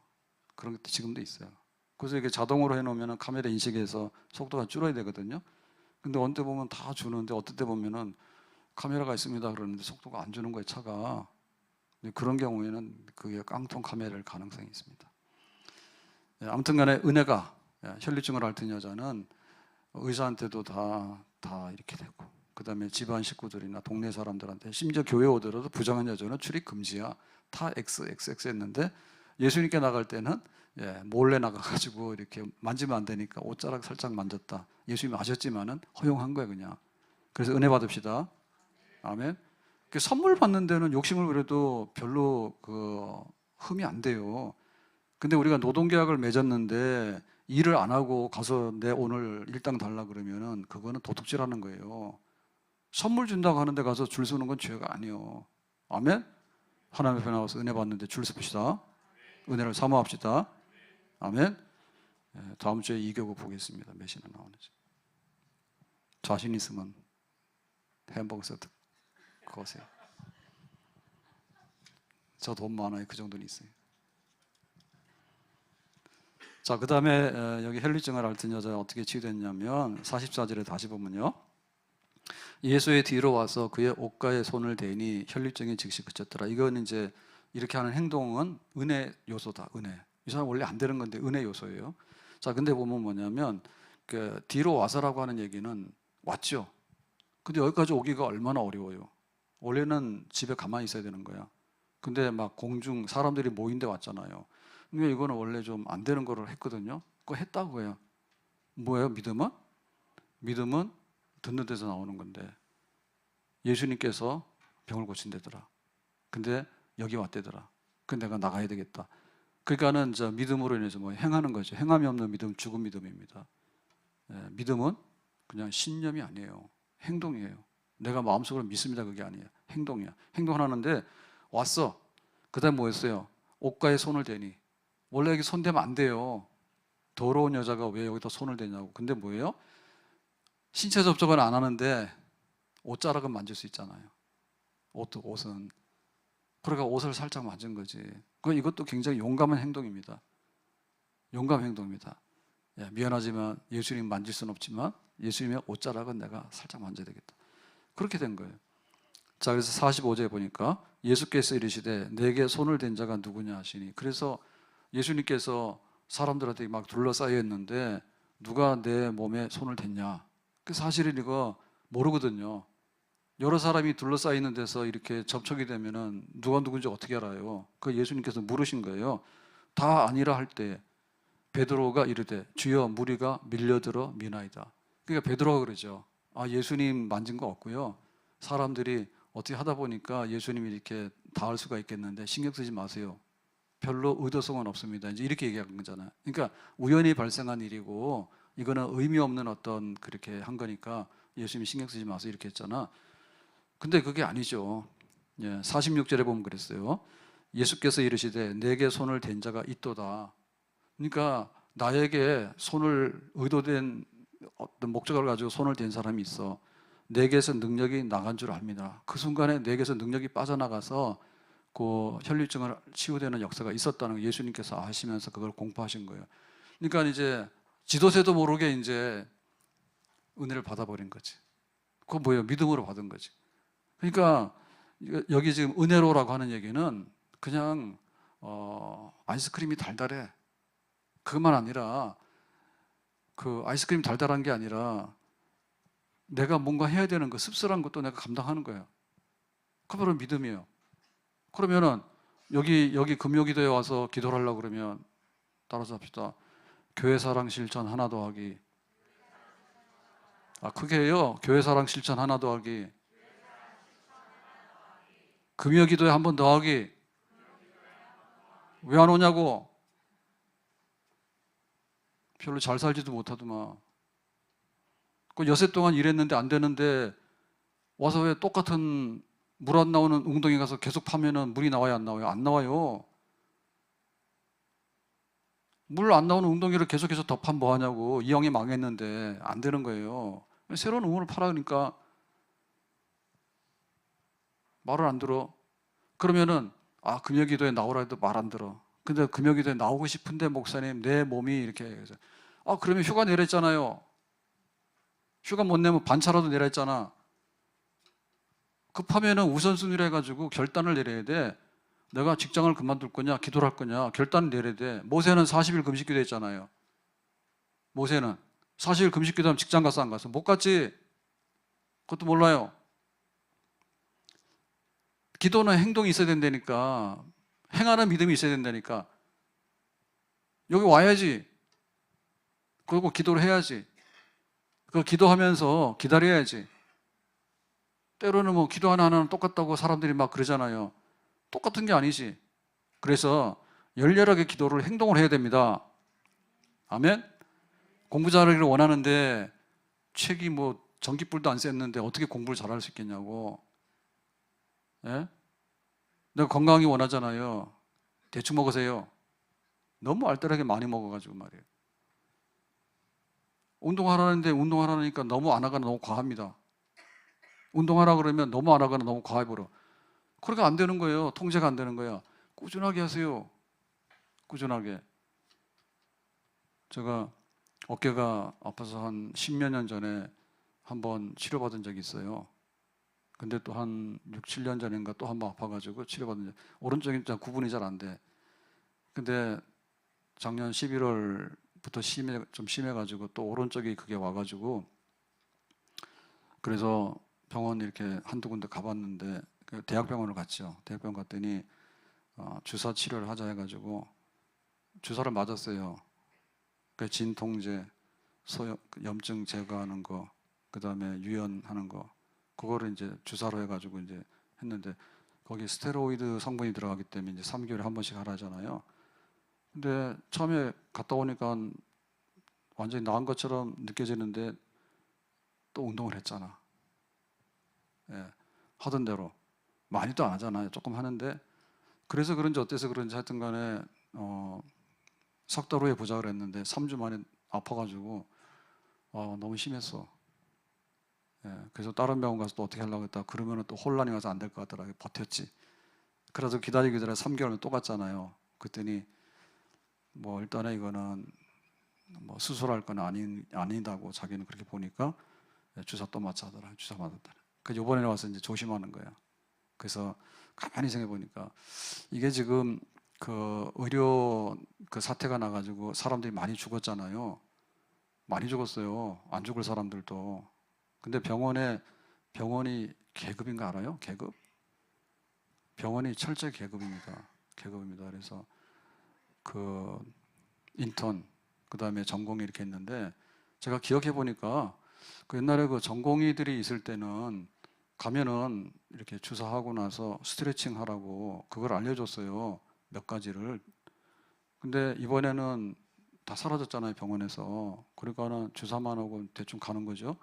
그런 것도 지금도 있어요. 그래서 이게 자동으로 해놓으면 카메라 인식해서 속도가 줄어야 되거든요. 근데 어느 때 보면 다 주는데 어떨 때 보면은 카메라가 있습니다 그러는데 속도가 안 주는 거예요, 차가. 그런 경우에는 그게 깡통 카메라일 가능성이 있습니다. 예, 아무튼 간에 은혜가 혈류증을 앓던 여자는 의사한테도 다 이렇게 되고 그 다음에 집안 식구들이나 동네 사람들한테 심지어 교회 오더라도 부정한 여자는 출입 금지야. 다 XXX 했는데 예수님께 나갈 때는 몰래 나가가지고 이렇게 만지면 안 되니까 옷자락 살짝 만졌다. 예수님이 아셨지만은 허용한 거예요, 그냥. 그래서 은혜 받읍시다. 아멘. 그 선물 받는 데는 욕심을 부려도 별로 흠이 안 돼요. 근데 우리가 노동계약을 맺었는데 일을 안 하고 가서 내 오늘 일당 달라 그러면은 그거는 도둑질하는 거예요. 선물 준다고 하는데 가서 줄 서는 건 죄가 아니에요. 아멘. 하나님 앞에 나와서 은혜 받는데 줄 섭시다. 은혜를 사모합시다. 아멘. 다음 주에 이교구 보겠습니다. 몇이나 나오는지. 자신 있으면 햄버거 세트 거세요. 저 돈 많아요. 그 정도는 있어요. 자, 그 다음에 여기 혈류증을 앓던 여자가 어떻게 치유됐냐면 44절에 다시 보면요. 예수의 뒤로 와서 그의 옷가에 손을 대니 혈류증이 즉시 그쳤더라. 이건 이제 이렇게 하는 행동은 은혜 요소다. 은혜. 이 사람 원래 안 되는 건데 은혜 요소예요. 자, 근데 보면 뭐냐면 그 뒤로 와서라고 하는 얘기는 왔죠. 근데 여기까지 오기가 얼마나 어려워요. 원래는 집에 가만히 있어야 되는 거야. 근데 막 공중 사람들이 모인 데 왔잖아요. 근데 이거는 원래 좀 안 되는 거를 했거든요. 그거 했다고 해요. 뭐예요? 믿음은? 믿음은 듣는 데서 나오는 건데 예수님께서 병을 고친대더라. 근데 여기 왔대더라. 근데 내가 나가야 되겠다. 그러니까는 저 믿음으로 인해서 뭐 행하는 거죠. 행함이 없는 믿음 죽은 믿음입니다. 믿음은 그냥 신념이 아니에요. 행동이에요. 내가 마음속으로 믿습니다. 그게 아니에요. 행동이야. 행동하는데 왔어. 그 다음에 뭐였어요? 옷가에 손을 대니. 원래 여기 손 대면 안 돼요. 더러운 여자가 왜 여기다 손을 대냐고. 근데 뭐예요? 신체 접촉은 안 하는데 옷자락은 만질 수 있잖아요. 옷은. 그러니까 옷을 살짝 만진 거지. 이것도 굉장히 용감한 행동입니다. 용감 행동입니다. 미안하지만 예수님 만질 수는 없지만 예수님의 옷자락은 내가 살짝 만져야 되겠다. 그렇게 된 거예요. 자, 그래서 45절에 보니까 예수께서 이르시되 내게 손을 댄 자가 누구냐 하시니. 그래서 예수님께서 사람들한테 막 둘러싸여 있는데 누가 내 몸에 손을 댔냐. 사실은 이거 모르거든요. 여러 사람이 둘러싸여 있는 데서 이렇게 접촉이 되면은 누가 누군지 어떻게 알아요? 그 예수님께서 물으신 거예요. 다 아니라 할 때 베드로가 이르되 주여 무리가 밀려들어 미나이다. 그러니까 베드로가 그러죠. 예수님 만진 거 없고요. 사람들이 어떻게 하다 보니까 예수님이 이렇게 닿을 수가 있겠는데 신경 쓰지 마세요. 별로 의도성은 없습니다. 이제 이렇게 얘기한 거잖아요. 그러니까 우연히 발생한 일이고 이거는 의미 없는 어떤 그렇게 한 거니까 예수님이 신경 쓰지 마세요. 이렇게 했잖아. 근데 그게 아니죠. 46절에 보면 그랬어요. 예수께서 이르시되 내게 손을 댄 자가 있도다. 그러니까 나에게 손을 의도된 어떤 목적을 가지고 손을 댄 사람이 있어. 내게서 능력이 나간 줄 압니다. 그 순간에 내게서 능력이 빠져나가서 그 혈류증을 치유되는 역사가 있었다는 걸 예수님께서 아시면서 그걸 공포하신 거예요. 그러니까 이제 지도새도 모르게 이제 은혜를 받아버린 거지. 그거 뭐예요? 믿음으로 받은 거지. 그러니까 여기 지금 은혜로라고 하는 얘기는 그냥 아이스크림이 달달해. 그것만 아니라 그 아이스크림 달달한 게 아니라 내가 뭔가 해야 되는 거, 씁쓸한 것도 내가 감당하는 거예요. 그게 바로 믿음이에요. 그러면은 여기 금요기도에 와서 기도를 하려고 그러면 따라서 합시다. 교회 사랑 실천 하나 더하기. 크게 해요. 교회 사랑 실천 하나 더하기. 금요기도에 한 번 더하기. 왜 안 오냐고. 별로 잘 살지도 못하더만. 그 여세 동안 일했는데 안 되는데 와서 왜 똑같은 물 안 나오는 웅덩이 가서 계속 파면은 물이 나와요, 안 나와요? 안 나와요. 물 안 나오는 웅덩이를 계속해서 더 파면 뭐 하냐고. 이 형이 망했는데 안 되는 거예요. 새로운 우물을 파라 그러니까 말을 안 들어. 그러면은 금요기도에 나오라 해도 말 안 들어. 근데 금요기도에 나오고 싶은데 목사님 내 몸이 이렇게 해서 그러면 휴가 내랬잖아요. 휴가 못 내면 반차라도 내라 했잖아. 급하면은 우선순위로 해가지고 결단을 내려야 돼. 내가 직장을 그만둘 거냐, 기도를 할 거냐, 결단을 내려야 돼. 모세는 40일 금식기도 했잖아요. 모세는 40일 금식기도 하면 직장 갔어, 안 갔어? 못 갔지? 그것도 몰라요. 기도는 행동이 있어야 된다니까. 행하는 믿음이 있어야 된다니까. 여기 와야지. 그리고 기도를 해야지. 그 기도하면서 기다려야지. 때로는 뭐 기도 하나는 똑같다고 사람들이 막 그러잖아요. 똑같은 게 아니지. 그래서 열렬하게 기도를 행동을 해야 됩니다. 아멘? 공부 잘하기를 원하는데 책이 뭐 전기불도 안 쐈는데 어떻게 공부를 잘할 수 있겠냐고. 예? 내가 건강하기 원하잖아요. 대충 먹으세요. 너무 알뜰하게 많이 먹어가지고 말이에요. 운동하라는데 운동하라니까 너무 안 하거나 너무 과합니다. 운동하라 그러면 너무 안 하거나 너무 과해버려. 그러니까 안 되는 거예요. 통제가 안 되는 거야. 꾸준하게 하세요. 꾸준하게. 제가 어깨가 아파서 한 10몇 년 전에 한번 치료받은 적이 있어요. 근데 또 한 6, 7년 전인가 또 한 번 아파가지고 치료받은 적. 오른쪽이 구분이 잘 안 돼. 근데 작년 11월부터 좀 심해가지고 또 오른쪽이 그게 와가지고 그래서 병원 이렇게 한두 군데 가봤는데 대학병원을 갔죠. 대학병원 갔더니 주사 치료를 하자 해가지고 주사를 맞았어요. 그 진통제, 염증 제거하는 거, 그 다음에 유연하는 거, 그거를 이제 주사로 해가지고 이제 했는데 거기 스테로이드 성분이 들어가기 때문에 이제 3개월에 한 번씩 하라 하잖아요. 근데 처음에 갔다 오니까 완전히 나은 것처럼 느껴지는데 또 운동을 했잖아. 예, 하던 대로. 많이도 안 하잖아요. 조금 하는데 그래서 그런지 어때서 그런지 하여튼 간에 석 달 후에 보자 그랬는데 3주 만에 아파가지고 너무 심했어. 예, 그래서 다른 병원 가서 또 어떻게 하려고 했다 그러면은 또 혼란이 와서 안 될 것 같더라고요. 버텼지. 그래서 기다리기다가 3개월은 또 갔잖아요. 그랬더니 뭐 일단은 이거는 뭐 수술할 건 아니다고 자기는 그렇게 보니까 주사 또 맞자 하더라. 주사 맞았더라. 그래서 이번에 와서 이제 조심하는 거야. 그래서 가만히 생각해 보니까 이게 지금 그 의료 그 사태가 나가지고 사람들이 많이 죽었잖아요. 많이 죽었어요. 안 죽을 사람들도. 근데 병원이 계급인가 알아요? 계급? 병원이 철저히 계급입니다. 계급입니다. 그래서 그 인턴, 그 다음에 전공의 이렇게 했는데 제가 기억해 보니까 그 옛날에 그 전공의들이 있을 때는 가면은 이렇게 주사하고 나서 스트레칭 하라고 그걸 알려줬어요. 몇 가지를. 근데 이번에는 다 사라졌잖아요, 병원에서. 그러니까는 주사만 하고 대충 가는 거죠.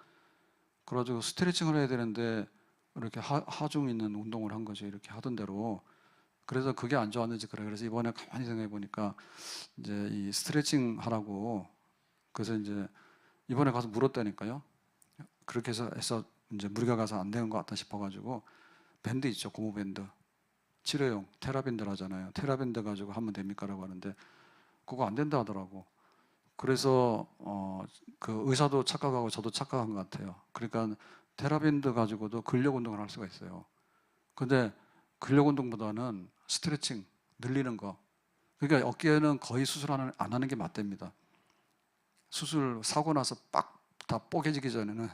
그래가지고 스트레칭을 해야 되는데 이렇게 하중 있는 운동을 한 거죠. 이렇게 하던 대로. 그래서 그게 안 좋았는지 그래. 그래서 이번에 가만히 생각해 보니까 이제 이 스트레칭 하라고 그래서 이제 이번에 가서 물었다니까요. 그렇게 해서 이제 무리가 가서 안 되는 것 같다 싶어가지고 밴드 있죠, 고무 밴드. 치료용 테라밴드 하잖아요. 테라밴드 가지고 하면 됩니까라고 하는데 그거 안 된다 하더라고. 그래서 그 의사도 착각하고 저도 착각한 것 같아요. 그러니까 테라밴드 가지고도 근력 운동을 할 수가 있어요. 근데 근력 운동보다는 스트레칭 늘리는 거 그러니까 어깨는 거의 수술 안 하는 게 맞답니다. 수술 사고 나서 빡 다 뽀개지기 전에는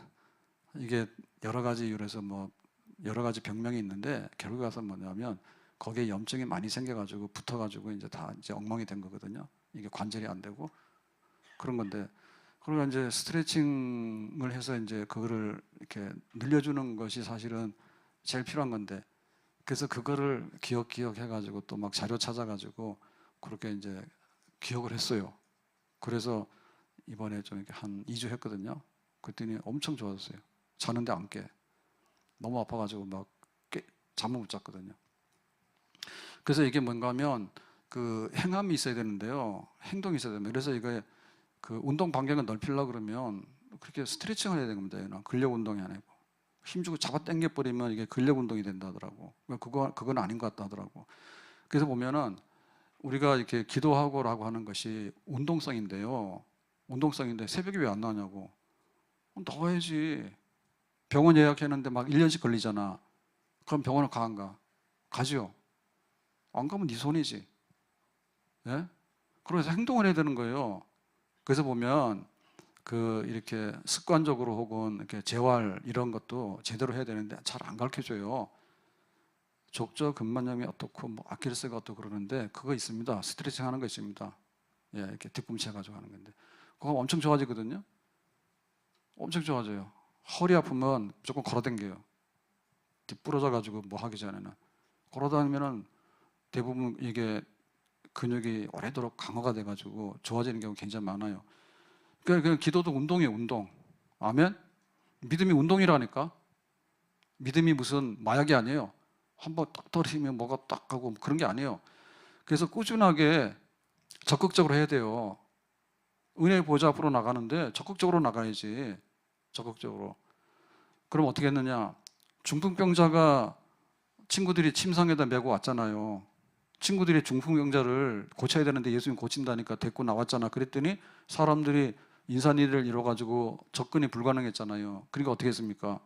이게 여러 가지 이유로 해서 뭐 여러 가지 병명이 있는데 결국 가서 뭐냐면 거기에 염증이 많이 생겨가지고 붙어가지고 이제 다 이제 엉망이 된 거거든요. 이게 관절이 안 되고 그런 건데, 그러니까 이제 스트레칭을 해서 이제 그거를 이렇게 늘려주는 것이 사실은 제일 필요한 건데, 그래서 그거를 기억해가지고 또 막 자료 찾아가지고 그렇게 이제 기억을 했어요. 그래서 이번에 좀 이렇게 한 2주 했거든요. 그랬더니 엄청 좋아졌어요. 자는데 안 깨. 너무 아파가지고 막 잠을 못 잤거든요. 그래서 이게 뭔가 하면 그 행함이 있어야 되는데요. 행동이 있어야 됩니다. 그래서 이거 그 운동 반경을 넓히려고 그러면 그렇게 스트레칭을 해야 되는 겁니다. 근력 운동이 아니고. 힘주고 잡아 당겨 버리면 이게 근력 운동이 된다 하더라고. 그건 아닌 것 같다 하더라고. 그래서 보면은 우리가 이렇게 기도하고라고 하는 것이 운동성인데요. 운동성인데 새벽에 왜 안 나오냐고. 나와야지. 병원 예약했는데 막 1년씩 걸리잖아. 그럼 병원을 가 안 가? 가죠. 안 가면 네 손이지. 예? 그래서 행동을 해야 되는 거예요. 그래서 보면 그 이렇게 습관적으로 혹은 이렇게 재활 이런 것도 제대로 해야 되는데 잘 안 가르쳐 줘요. 족저 근만염이 어떻고 뭐 아킬레스가 어떻고 그러는데 그거 있습니다. 스트레칭 하는 거 있습니다. 예, 이렇게 뒤꿈치 해가지고 하는 건데 그거 엄청 좋아지거든요. 엄청 좋아져요. 허리 아프면 무조건 걸어당겨요. 부러져 가지고 뭐 하기 전에는 걸어다니면은 대부분 이게 근육이 오래도록 강화가 돼 가지고 좋아지는 경우 굉장히 많아요. 그러니까 기도도 운동이에요, 운동. 아멘. 믿음이 운동이라니까. 믿음이 무슨 마약이 아니에요. 한번 딱 떨어지면 뭐가 딱 하고 그런 게 아니에요. 그래서 꾸준하게 적극적으로 해야 돼요. 은혜의 보좌 앞으로 나가는데 적극적으로 나가야지. 적극적으로. 그럼 어떻게 했느냐? 중풍병자가 친구들이 침상에다 메고 왔잖아요. 친구들이 중풍병자를 고쳐야 되는데 예수님 고친다니까 데리고 나왔잖아. 그랬더니 사람들이 인산일을 이뤄가지고 접근이 불가능했잖아요. 그러니까 어떻게 했습니까?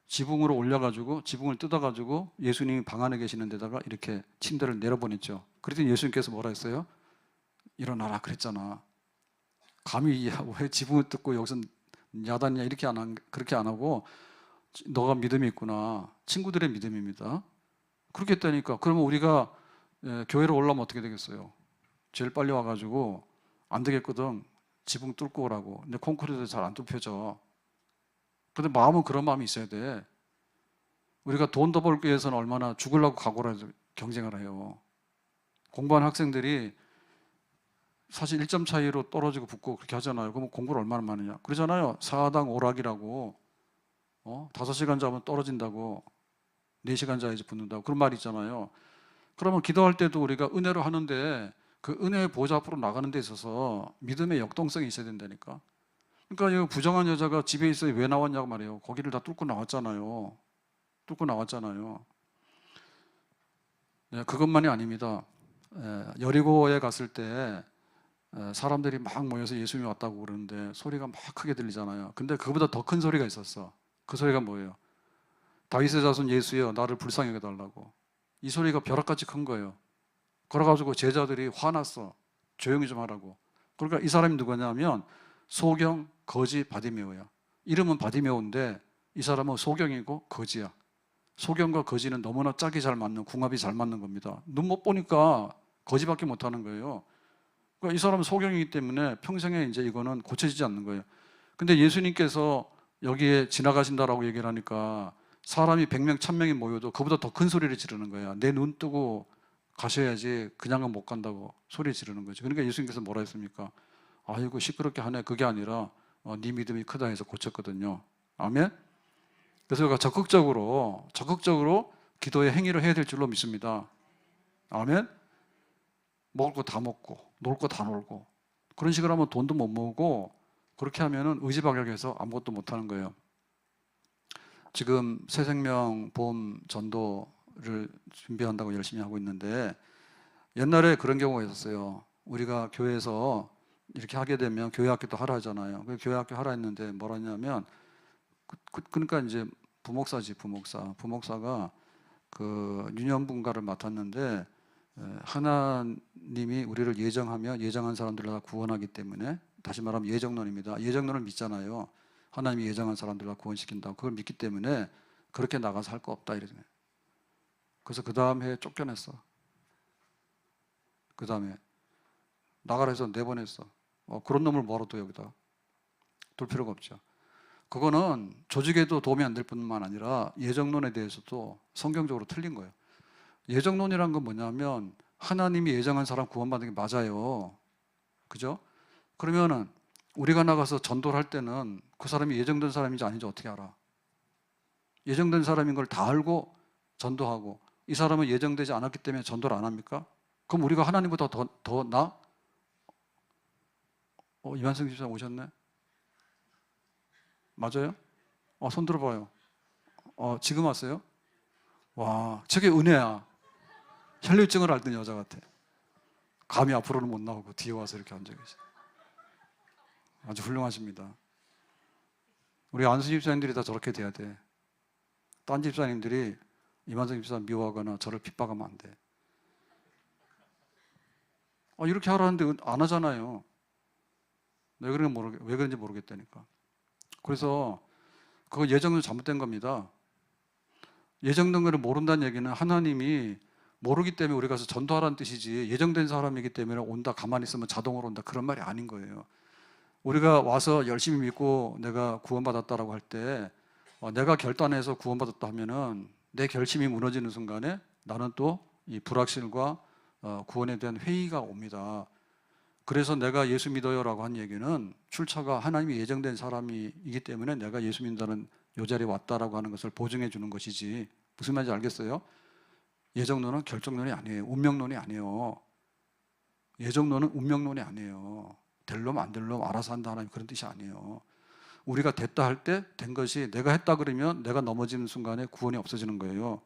지붕으로 올려가지고 지붕을 뜯어가지고 예수님이 방 안에 계시는 데다가 이렇게 침대를 내려보냈죠. 그랬더니 예수님께서 뭐라 했어요? 일어나라 그랬잖아. 감히 왜 지붕을 뜯고 여기서 야단이냐 이렇게 그렇게 안 하고 너가 믿음이 있구나. 친구들의 믿음입니다. 그렇게 했다니까. 그러면 우리가 교회로 올라오면 어떻게 되겠어요? 제일 빨리 와가지고 안 되겠거든. 지붕 뚫고 오라고. 근데 콘크리트 잘 안 뚫혀져. 근데 마음은 그런 마음이 있어야 돼. 우리가 돈 더 벌기 위해서는 얼마나 죽으려고 각오를 경쟁을 해요. 공부하는 학생들이 사실 1점 차이로 떨어지고 붙고 그렇게 하잖아요. 그러면 공부를 얼마나 많이 하냐. 그러잖아요. 사당 오락이라고. 5시간 자면 떨어진다고. 4시간 자야지 붙는다고. 그런 말이 있잖아요. 그러면 기도할 때도 우리가 은혜로 하는데 그 은혜의 보좌 앞으로 나가는 데 있어서 믿음의 역동성이 있어야 된다니까. 그러니까 이 부정한 여자가 집에 있어 왜 나왔냐고 말이에요. 거기를 다 뚫고 나왔잖아요. 뚫고 나왔잖아요. 네, 그것만이 아닙니다. 여리고에 갔을 때 사람들이 막 모여서 예수님이 왔다고 그러는데 소리가 막 크게 들리잖아요. 근데 그보다 더 큰 소리가 있었어. 그 소리가 뭐예요? 다윗의 자손 예수여 나를 불쌍히 여겨달라고. 이 소리가 벼락같이 큰 거예요. 그래가지고 제자들이 화났어. 조용히 좀 하라고. 그러니까 이 사람이 누구냐면 소경, 거지, 바디메오야. 이름은 바디메오인데 이 사람은 소경이고 거지야. 소경과 거지는 너무나 짝이 잘 맞는, 궁합이 잘 맞는 겁니다. 눈 못 보니까 거지밖에 못 하는 거예요. 그러니까 이 사람은 소경이기 때문에 평생에 이제 이거는 고쳐지지 않는 거예요. 근데 예수님께서 여기에 지나가신다라고 얘기를 하니까 사람이 100명, 1000명이 모여도 그보다 더 큰 소리를 지르는 거야. 내 눈 뜨고 가셔야지 그냥은 못 간다고 소리 지르는 거죠. 그러니까 예수님께서 뭐라 했습니까? 아이고 시끄럽게 하네. 그게 아니라 네 믿음이 크다 해서 고쳤거든요. 아멘. 그래서 우리가 적극적으로 기도의 행위를 해야 될 줄로 믿습니다. 아멘. 먹을 거 다 먹고 놀 거 다 놀고 그런 식으로 하면 돈도 못 모으고 그렇게 하면은 의지박약해서 아무것도 못 하는 거예요. 지금 새생명보험 전도를 준비한다고 열심히 하고 있는데 옛날에 그런 경우가 있었어요. 우리가 교회에서 이렇게 하게 되면 교회학교도 하라 하잖아요. 교회학교 하라 했는데 뭐라 했냐면 그러니까 이제 부목사가 그 유년분가를 맡았는데 하나님이 우리를 예정하며 예정한 사람들을 다 구원하기 때문에, 다시 말하면 예정론입니다. 예정론을 믿잖아요. 하나님이 예정한 사람들을 다 구원시킨다고. 그걸 믿기 때문에 그렇게 나가서 할 거 없다 이러잖아요. 그래서 그 다음 해에 쫓겨냈어. 그 다음에 나가라 해서 내보냈어. 그런 놈을 뭐하러 둬 여기다. 둘 필요가 없죠. 그거는 조직에도 도움이 안 될 뿐만 아니라 예정론에 대해서도 성경적으로 틀린 거예요. 예정론이란 건 뭐냐면 하나님이 예정한 사람 구원받는 게 맞아요. 그죠? 그러면은 우리가 나가서 전도를 할 때는 그 사람이 예정된 사람인지 아닌지 어떻게 알아? 예정된 사람인 걸 다 알고 전도하고, 이 사람은 예정되지 않았기 때문에 전도를 안 합니까? 그럼 우리가 하나님보다 더 나? 이만성 집사님 오셨네? 맞아요? 손 들어봐요. 지금 왔어요? 와, 저게 은혜야. 혈류증을 앓던 여자 같아. 감히 앞으로는 못 나오고 뒤에 와서 이렇게 앉아 계셔. 아주 훌륭하십니다. 우리 안수 집사님들이 다 저렇게 돼야 돼. 딴 집사님들이 이만성 집사 미워하거나 저를 핍박하면 안 돼. 이렇게 하라는데 안 하잖아요. 왜 그런지 모르겠다니까. 그래서 그거 예정은 잘못된 겁니다. 예정된 거를 모른다는 얘기는 하나님이 모르기 때문에 우리가 가서 전도하라는 뜻이지, 예정된 사람이기 때문에 온다, 가만히 있으면 자동으로 온다, 그런 말이 아닌 거예요. 우리가 와서 열심히 믿고 내가 구원받았다라고 할 때, 내가 결단해서 구원받았다 하면은 내 결심이 무너지는 순간에 나는 또 이 불확실과 구원에 대한 회의가 옵니다. 그래서 내가 예수 믿어요라고 한 얘기는 출처가 하나님이 예정된 사람이기 때문에 내가 예수 믿는다는 요 자리에 왔다라고 하는 것을 보증해 주는 것이지, 무슨 말인지 알겠어요? 예정론은 결정론이 아니에요. 운명론이 아니에요. 예정론은 운명론이 아니에요. 될 놈 안 될 놈 알아서 한다 하나님, 그런 뜻이 아니에요. 우리가 됐다 할 때 된 것이, 내가 했다 그러면 내가 넘어지는 순간에 구원이 없어지는 거예요.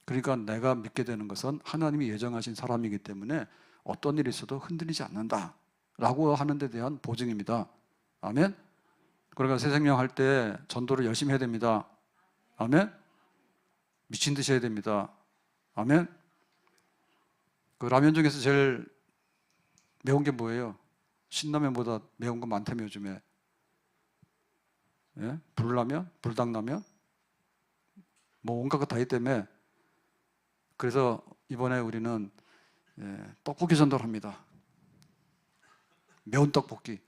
그러니까 내가 믿게 되는 것은 하나님이 예정하신 사람이기 때문에 어떤 일이 있어도 흔들리지 않는다 라고 하는 데 대한 보증입니다. 아멘? 그러니까 새 생명 할 때 전도를 열심히 해야 됩니다. 아멘? 미친 듯이 해야 됩니다. 아멘? 그 라면 중에서 제일 매운 게 뭐예요? 신라면보다 매운 거 많다며 요즘에. 예? 불라면? 불닭라면? 뭐 온갖 거 다 있다며. 그래서 이번에 우리는 떡볶이 전도를 합니다. 매운 떡볶이.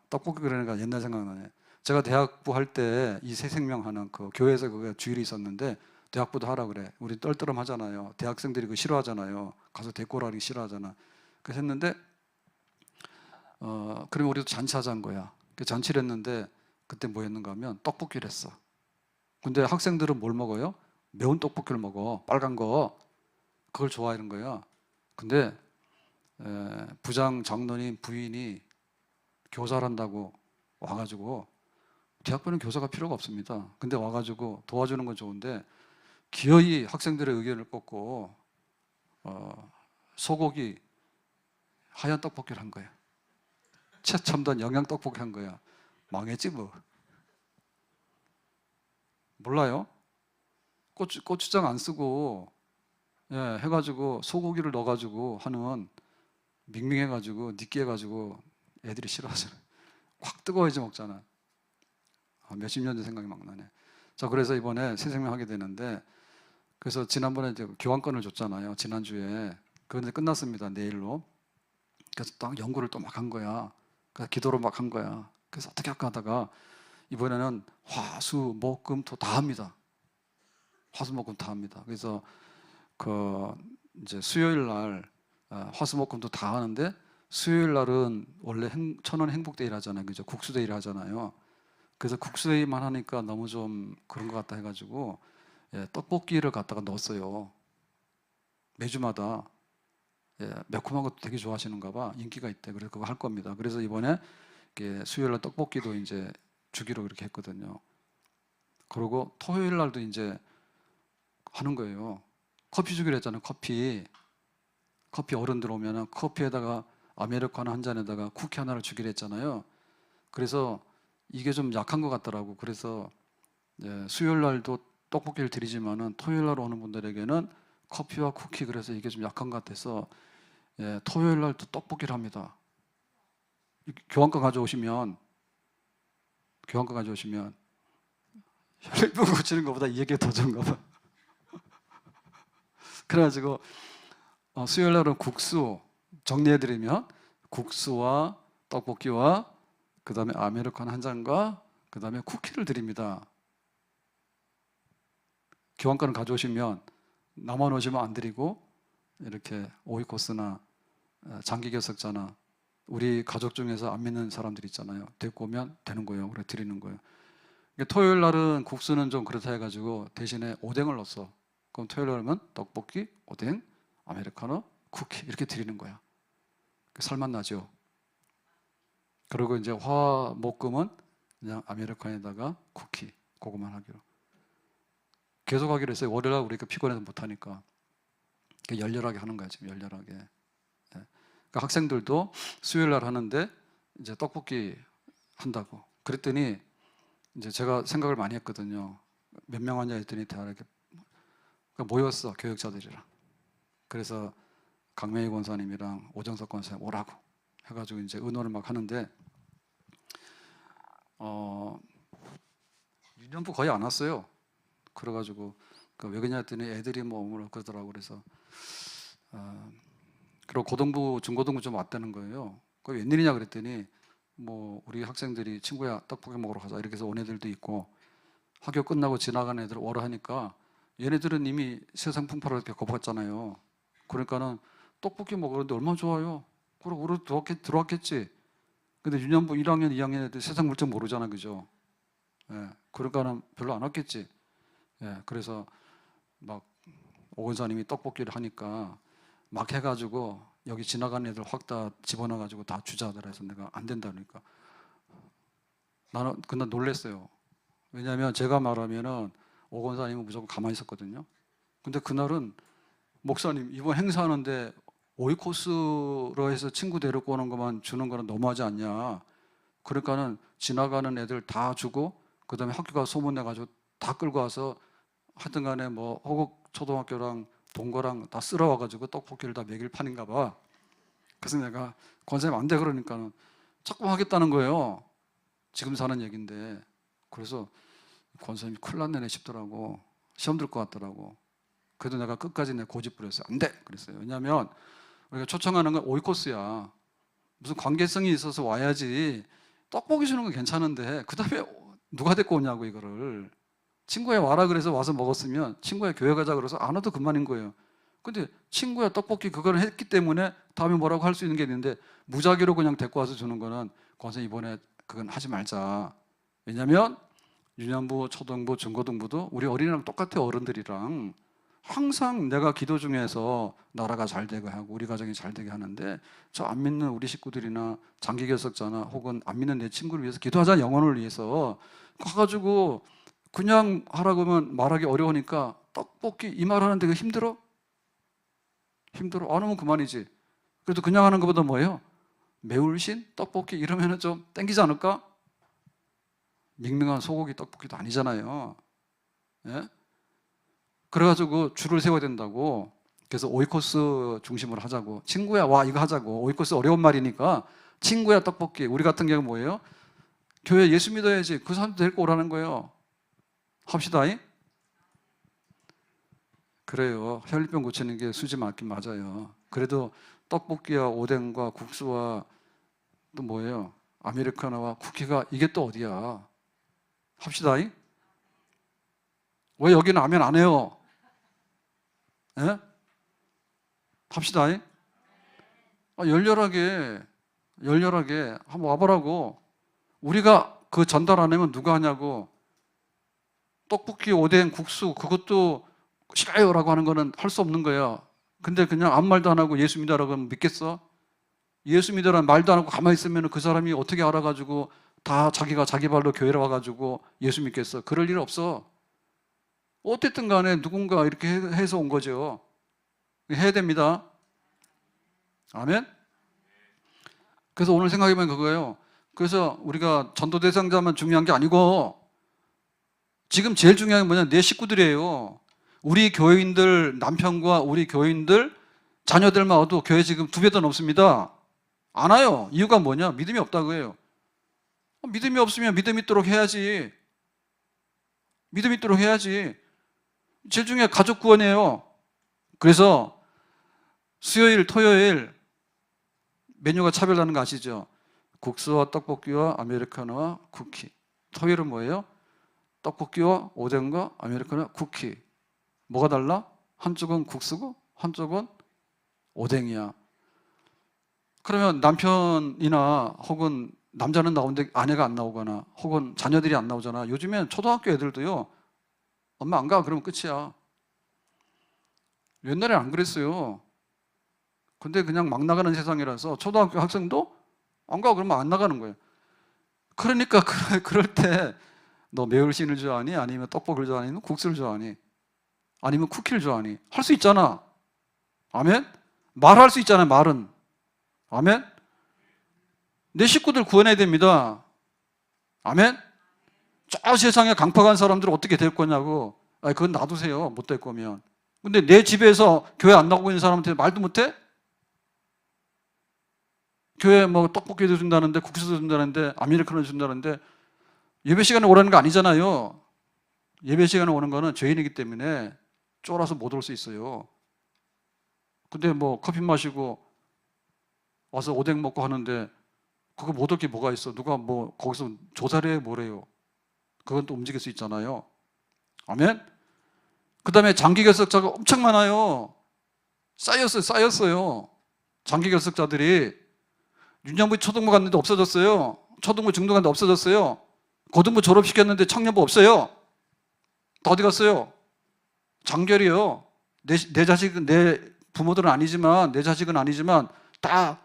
떡볶이 그러니까 옛날 생각나네. 제가 대학부 할 때 이 새생명 하는 그 교회에서 그 주일이 있었는데, 대학부도 하라 그래. 우리 떨떠름 하잖아요. 대학생들이 그거 싫어하잖아요. 가서 데꼬라리 싫어하잖아. 그래서 했는데, 그러면 우리도 잔치하자는 거야. 그 잔치를 했는데, 그때 뭐 했는가 하면 떡볶이를 했어. 근데 학생들은 뭘 먹어요? 매운 떡볶이를 먹어. 빨간 거. 그걸 좋아하는 거야. 근데 부장 장로님 부인이 교사를 한다고 와가지고, 대학교는 교사가 필요가 없습니다. 근데 와가지고 도와주는 건 좋은데 기어이 학생들의 의견을 꺾고 소고기 하얀 떡볶이를 한 거야. 최첨단 영양 떡볶이 한 거야. 망했지 뭐. 몰라요? 고추장 안 쓰고 해가지고 소고기를 넣어가지고 하는, 밍밍해가지고 느끼해가지고 애들이 싫어하잖아. 확 뜨거워야지 먹잖아. 몇십 년 전 생각이 막 나네. 자, 그래서 이번에 새 생명 하게 되는데, 그래서 지난번에 이제 교환권을 줬잖아요. 지난주에. 그런데 끝났습니다. 내일로. 그래서 딱 연구를 또 막 한 거야. 그래서 기도를 막 한 거야. 그래서 어떻게 할까 하다가 이번에는 화, 수, 목, 금, 토 다 합니다. 화수, 목, 금 다 합니다. 그래서 그 이제 수요일 날 화수, 목, 금도 다 하는데, 수요일 날은 원래 천원 행복데이를 하잖아요. 그죠? 국수데이를 하잖아요. 그래서 국수데이만 하니까 너무 좀 그런 것 같다 해가지고 떡볶이를 갖다가 넣었어요. 매주마다. 매콤한 것도 되게 좋아하시는가 봐. 인기가 있대. 그래서 그거 할 겁니다. 그래서 이번에 수요일 날 떡볶이도 이제 주기로 이렇게 했거든요. 그리고 토요일 날도 이제 하는 거예요. 커피 주기로 했잖아요. 커피 어른들 오면은 커피에다가 아메리카노 한 잔에다가 쿠키 하나를 주기로 했잖아요. 그래서 이게 좀 약한 것 같더라고. 그래서 수요일 날도 떡볶이를 드리지만은 토요일 날 오는 분들에게는 커피와 쿠키, 그래서 이게 좀 약한 것 같아서 토요일 날도 떡볶이를 합니다. 교환권 가져오시면 혈액병 고치는 것보다 이게 더 좋은가 봐. 그래가지고 수요일 날은 국수, 정리해드리면 국수와 떡볶이와 그 다음에 아메리카노 한 잔과 그 다음에 쿠키를 드립니다. 교환권을 가져오시면 나만 오시면 안 드리고, 이렇게 오이코스나 장기 결석자나 우리 가족 중에서 안 믿는 사람들 있잖아요. 데리고 오면 되는 거예요. 그래 드리는 거예요. 토요일 날은 국수는 좀 그렇다 해가지고 대신에 오뎅을 넣었어. 그럼 토요일 날은 떡볶이, 오뎅, 아메리카노, 쿠키 이렇게 드리는 거야. 살맛 나죠. 그리고 이제 화목금은 그냥 아메리카노에다가 쿠키, 그거만 하기로 계속 하기로 했어요. 월요일 날 우리가 피곤해서 못하니까 열렬하게 하는 거야. 지금 열렬하게. 그러니까 학생들도 수요일 날 하는데 이제 떡볶이 한다고. 그랬더니 이제 제가 생각을 많이 했거든요. 몇 명 왔냐 했더니 다 이렇게 모였어, 교역자들이랑. 그래서 강명희 권사님이랑 오정석 권사님 오라고 해가지고 이제 의논을 막 하는데 유년부 거의 안 왔어요. 그래가지고 왜 그러냐 했더니 애들이 뭐 오므라 그러더라고. 그래서 그리고 고등부, 중고등부 좀 왔다는 거예요. 그 웬일이냐 그랬더니 뭐 우리 학생들이 친구야 떡볶이 먹으러 가자 이렇게 해서 온 애들도 있고, 학교 끝나고 지나가는 애들 오라 하니까 얘네들은 이미 세상 풍파를 겪어봤잖아요. 그러니까는 떡볶이 먹으는데 얼마나 좋아요. 그리고 우리 들어왔겠지. 근데 유년부 1학년, 2학년 애들 세상 물정 모르잖아, 그죠? 그러니까는 별로 안 왔겠지. 그래서 막 오 권사님이 떡볶이를 하니까 막 해가지고 여기 지나가는 애들 확 다 집어넣어가지고 다 주자더라 해서 내가 안 된다 그러니까 나는 그날 놀랬어요. 왜냐하면 제가 말하면은 오 권사님은 무조건 가만히 있었거든요. 근데 그날은 목사님 이번 행사하는데 오이코스로 해서 친구 데리고 오는 것만 주는 거는 너무하지 않냐. 그러니까는 지나가는 애들 다 주고 그 다음에 학교가 소문내가지고 다 끌고 와서 하여튼 간에 뭐 호국 초등학교랑 동거랑 다 쓸어와가지고 떡볶이를 다 먹일 판인가 봐. 그래서 내가 권사님 안 돼 그러니까는 자꾸 하겠다는 거예요. 지금 사는 얘기인데. 그래서 권사님이 큰일 났네 싶더라고. 시험 들 것 같더라고. 그래도 내가 끝까지 내 고집 부렸어요. 안 돼! 그랬어요. 왜냐하면 우리가 초청하는 건 오이코스야. 무슨 관계성이 있어서 와야지. 떡볶이 주는 건 괜찮은데 그 다음에 누가 데리고 오냐고 이거를. 친구야 와라 그래서 와서 먹었으면 친구야 교회 가자 그래서 안 와도 그만인 거예요. 근데 친구야 떡볶이 그걸 했기 때문에 다음에 뭐라고 할 수 있는 게 있는데 무작위로 그냥 데리고 와서 주는 거는 권사님 이번에 그건 하지 말자. 왜냐하면 유년부, 초등부, 중고등부도 우리 어린이랑 똑같아. 어른들이랑 항상 내가 기도 중에서 나라가 잘 되게 하고 우리 가정이 잘 되게 하는데 저 안 믿는 우리 식구들이나 장기 결석자나 혹은 안 믿는 내 친구를 위해서 기도하자. 영혼을 위해서 가가지고 그냥 하라고 하면 말하기 어려우니까 떡볶이 이 말 하는데 그 힘들어? 힘들어? 안 하면 그만이지. 그래도 그냥 하는 것보다 뭐예요? 매울신? 떡볶이 이러면 좀 땡기지 않을까? 밍밍한 소고기 떡볶이도 아니잖아요. 예? 그래가지고 줄을 세워야 된다고. 그래서 오이코스 중심으로 하자고. 친구야 와 이거 하자고. 오이코스 어려운 말이니까 친구야 떡볶이. 우리 같은 경우 뭐예요? 교회 예수 믿어야지. 그 사람도 데리고 오라는 거예요. 합시다. 그래요. 혈병 고치는 게 수지 맞긴 맞아요. 그래도 떡볶이와 오뎅과 국수와 또 뭐예요? 아메리카노와 쿠키가 이게 또 어디야? 합시다. 왜 여기는 하면 안 해요? 예? 합시다. 열렬하게 한번 와보라고. 우리가 그 전달 안 하면 누가 하냐고. 떡볶이, 오뎅, 국수 그것도 싫어요라고 하는 거는 할 수 없는 거예요. 근데 그냥 아무 말도 안 하고 예수 믿어라고 하면 믿겠어? 예수 믿어라는 말도 안 하고 가만히 있으면 그 사람이 어떻게 알아가지고 다 자기가 자기 발로 교회에 와가지고 예수 믿겠어? 그럴 일 없어. 어쨌든 간에 누군가 이렇게 해서 온 거죠. 해야 됩니다. 아멘? 그래서 오늘 생각해보면 그거예요. 그래서 우리가 전도 대상자만 중요한 게 아니고 지금 제일 중요한 게 뭐냐? 내 식구들이에요. 우리 교인들 남편과 우리 교인들 자녀들만 와도 교회 지금 2배 더 넘습니다. 안 와요. 이유가 뭐냐? 믿음이 없다고 해요. 믿음이 없으면 믿음 있도록 해야지. 믿음 있도록 해야지. 제일 중요한 가족 구원이에요. 그래서 수요일, 토요일 메뉴가 차별나는 거 아시죠? 국수와 떡볶이와 아메리카노와 쿠키. 토요일은 뭐예요? 떡볶이와 오뎅과 아메리카노와 쿠키. 뭐가 달라? 한쪽은 국수고 한쪽은 오뎅이야. 그러면 남편이나 혹은 남자는 나오는데 아내가 안 나오거나 혹은 자녀들이 안 나오잖아. 요즘엔 초등학교 애들도요, 엄마 안 가 그러면 끝이야. 옛날에 안 그랬어요. 근데 그냥 막 나가는 세상이라서 초등학교 학생도 안 가 그러면 안 나가는 거예요. 그러니까 그럴 때 너 매울신을 좋아하니? 아니면 떡볶이를 좋아하니? 아니면 국수를 좋아하니? 아니면 쿠키를 좋아하니? 할 수 있잖아. 아멘? 말할 수 있잖아요. 말은. 아멘? 내 식구들 구원해야 됩니다. 아멘? 저 세상에 강팍한 사람들은 어떻게 될 거냐고. 아니, 그건 놔두세요. 못 될 거면. 근데 내 집에서 교회 안 나오고 있는 사람한테 말도 못 해? 교회 뭐 떡볶이도 준다는데 국수도 준다는데 아메리카노 준다는데 예배 시간에 오라는 거 아니잖아요. 예배 시간에 오는 거는 죄인이기 때문에 쫄아서 못 올 수 있어요. 근데 뭐 커피 마시고 와서 오뎅 먹고 하는데 그거 못 올 게 뭐가 있어? 누가 뭐 거기서 조사를 해 뭐래요? 그건 또 움직일 수 있잖아요. 아멘? 그 다음에 장기 결석자가 엄청 많아요. 쌓였어요. 장기 결석자들이. 윤영부 초등부 갔는데 없어졌어요. 초등부 중등 갔는데 없어졌어요. 고등부 졸업시켰는데 청년부 없어요. 다 어디 갔어요? 장결이요. 내 자식은, 내 부모들은 아니지만, 내 자식은 아니지만 다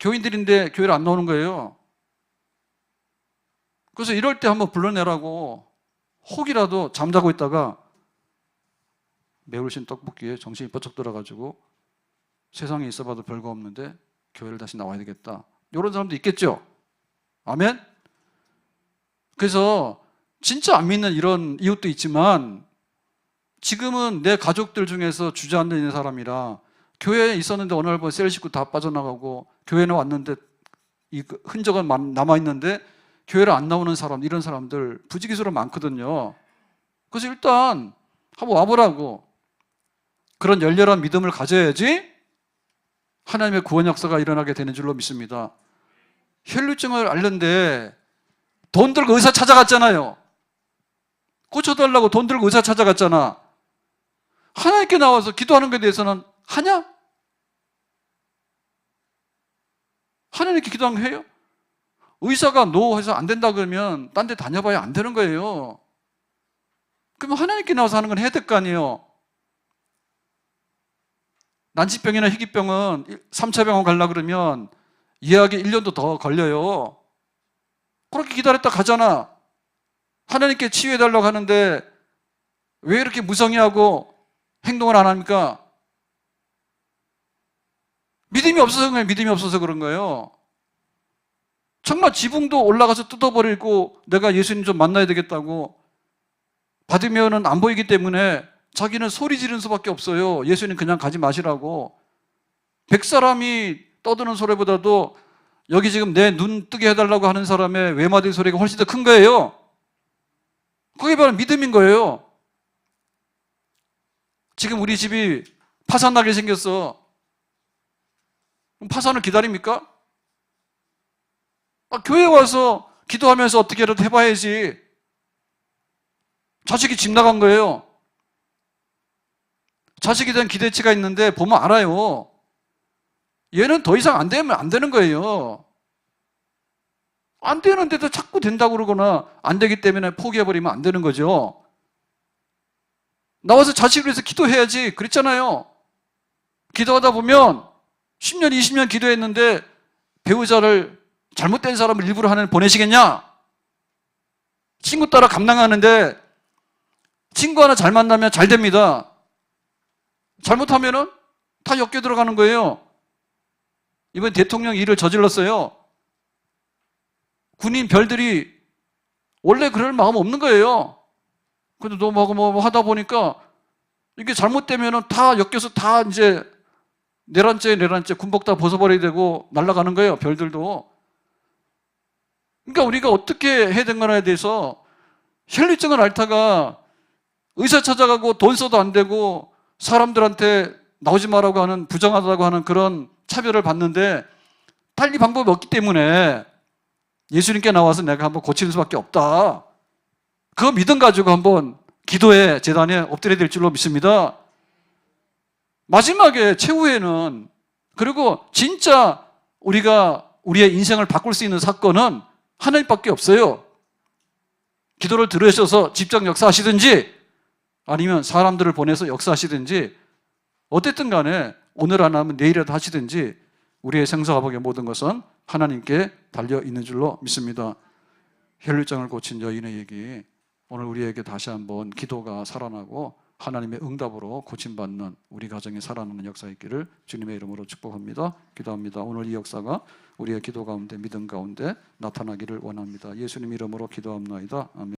교인들인데 교회를 안 나오는 거예요. 그래서 이럴 때 한번 불러내라고. 혹이라도 잠자고 있다가 매울신 떡볶이에 정신이 번쩍 들어가지고 세상에 있어봐도 별거 없는데 교회를 다시 나와야 되겠다. 이런 사람도 있겠죠. 아멘? 그래서 진짜 안 믿는 이런 이웃도 있지만 지금은 내 가족들 중에서 주저앉아 있는 사람이라 교회에 있었는데 어느 날 보면 셀 식구 다 빠져나가고 교회는 왔는데 이 흔적은 남아있는데 교회를 안 나오는 사람, 이런 사람들 부지기수로 많거든요. 그래서 일단 한번 와보라고. 그런 열렬한 믿음을 가져야지 하나님의 구원 역사가 일어나게 되는 줄로 믿습니다. 혈루증을 앓는데 돈 들고 의사 찾아갔잖아요. 고쳐달라고 돈 들고 의사 찾아갔잖아. 하나님께 나와서 기도하는 것에 대해서는 하냐? 하나님께 기도하는 거 해요? 의사가 노 해서 안 된다 그러면 딴 데 다녀봐야 안 되는 거예요. 그러면 하나님께 나와서 하는 건 해야 될 거 아니에요. 난치병이나 희귀병은 3차 병원 가려고 그러면 예약이 1년도 더 걸려요. 그렇게 기다렸다 가잖아. 하나님께 치유해달라고 하는데 왜 이렇게 무성의하고 행동을 안 합니까? 믿음이 없어서 그런 거예요. 믿음이 없어서 그런 거예요. 정말 지붕도 올라가서 뜯어버리고 내가 예수님 좀 만나야 되겠다고 받으면은 안 보이기 때문에 자기는 소리 지르는 수밖에 없어요. 예수님 그냥 가지 마시라고. 100사람이 떠드는 소리보다도 여기 지금 내 눈 뜨게 해달라고 하는 사람의 외마디 소리가 훨씬 더 큰 거예요. 그게 바로 믿음인 거예요. 지금 우리 집이 파산나게 생겼어. 그럼 파산을 기다립니까? 교회 와서 기도하면서 어떻게라도 해봐야지. 자식이 집 나간 거예요. 자식에 대한 기대치가 있는데 보면 알아요. 얘는 더 이상 안 되면 안 되는 거예요. 안 되는데도 자꾸 된다고 그러거나 안 되기 때문에 포기해버리면 안 되는 거죠. 나와서 자식을 위해서 기도해야지 그랬잖아요. 기도하다 보면 10년, 20년 기도했는데 배우자를 잘못된 사람을 일부러 하나님 보내시겠냐? 친구 따라 감당하는데 친구 하나 잘 만나면 잘 됩니다. 잘못하면은 다 엮여 들어가는 거예요. 이번 대통령 일을 저질렀어요. 군인 별들이 원래 그럴 마음 없는 거예요. 근데 너무 뭐 하다 보니까 이게 잘못되면은 다 엮여서 다 이제 내란죄 군복 다 벗어버려야 되고 날아가는 거예요, 별들도. 그러니까 우리가 어떻게 해야 되는가에 대해서 혈류증을 앓다가 의사 찾아가고 돈 써도 안 되고 사람들한테 나오지 말라고 하는, 부정하다고 하는 그런 차별을 받는데 달리 방법이 없기 때문에 예수님께 나와서 내가 한번 고치는 수밖에 없다. 그 믿음 가지고 한번 기도에, 제단에 엎드려야 될 줄로 믿습니다. 마지막에 최후에는, 그리고 진짜 우리가 우리의 인생을 바꿀 수 있는 사건은 하나님밖에 없어요. 기도를 들으셔서 직접 역사하시든지 아니면 사람들을 보내서 역사하시든지 어쨌든 간에 오늘 안 하면 내일이라도 하시든지 우리의 생사화복의 모든 것은 하나님께 달려있는 줄로 믿습니다. 혈류증을 고친 여인의 얘기, 오늘 우리에게 다시 한번 기도가 살아나고 하나님의 응답으로 고침받는 우리 가정에 살아나는 역사 있기를 주님의 이름으로 축복합니다. 기도합니다. 오늘 이 역사가 우리의 기도 가운데, 믿음 가운데 나타나기를 원합니다. 예수님 이름으로 기도합나이다. 아멘.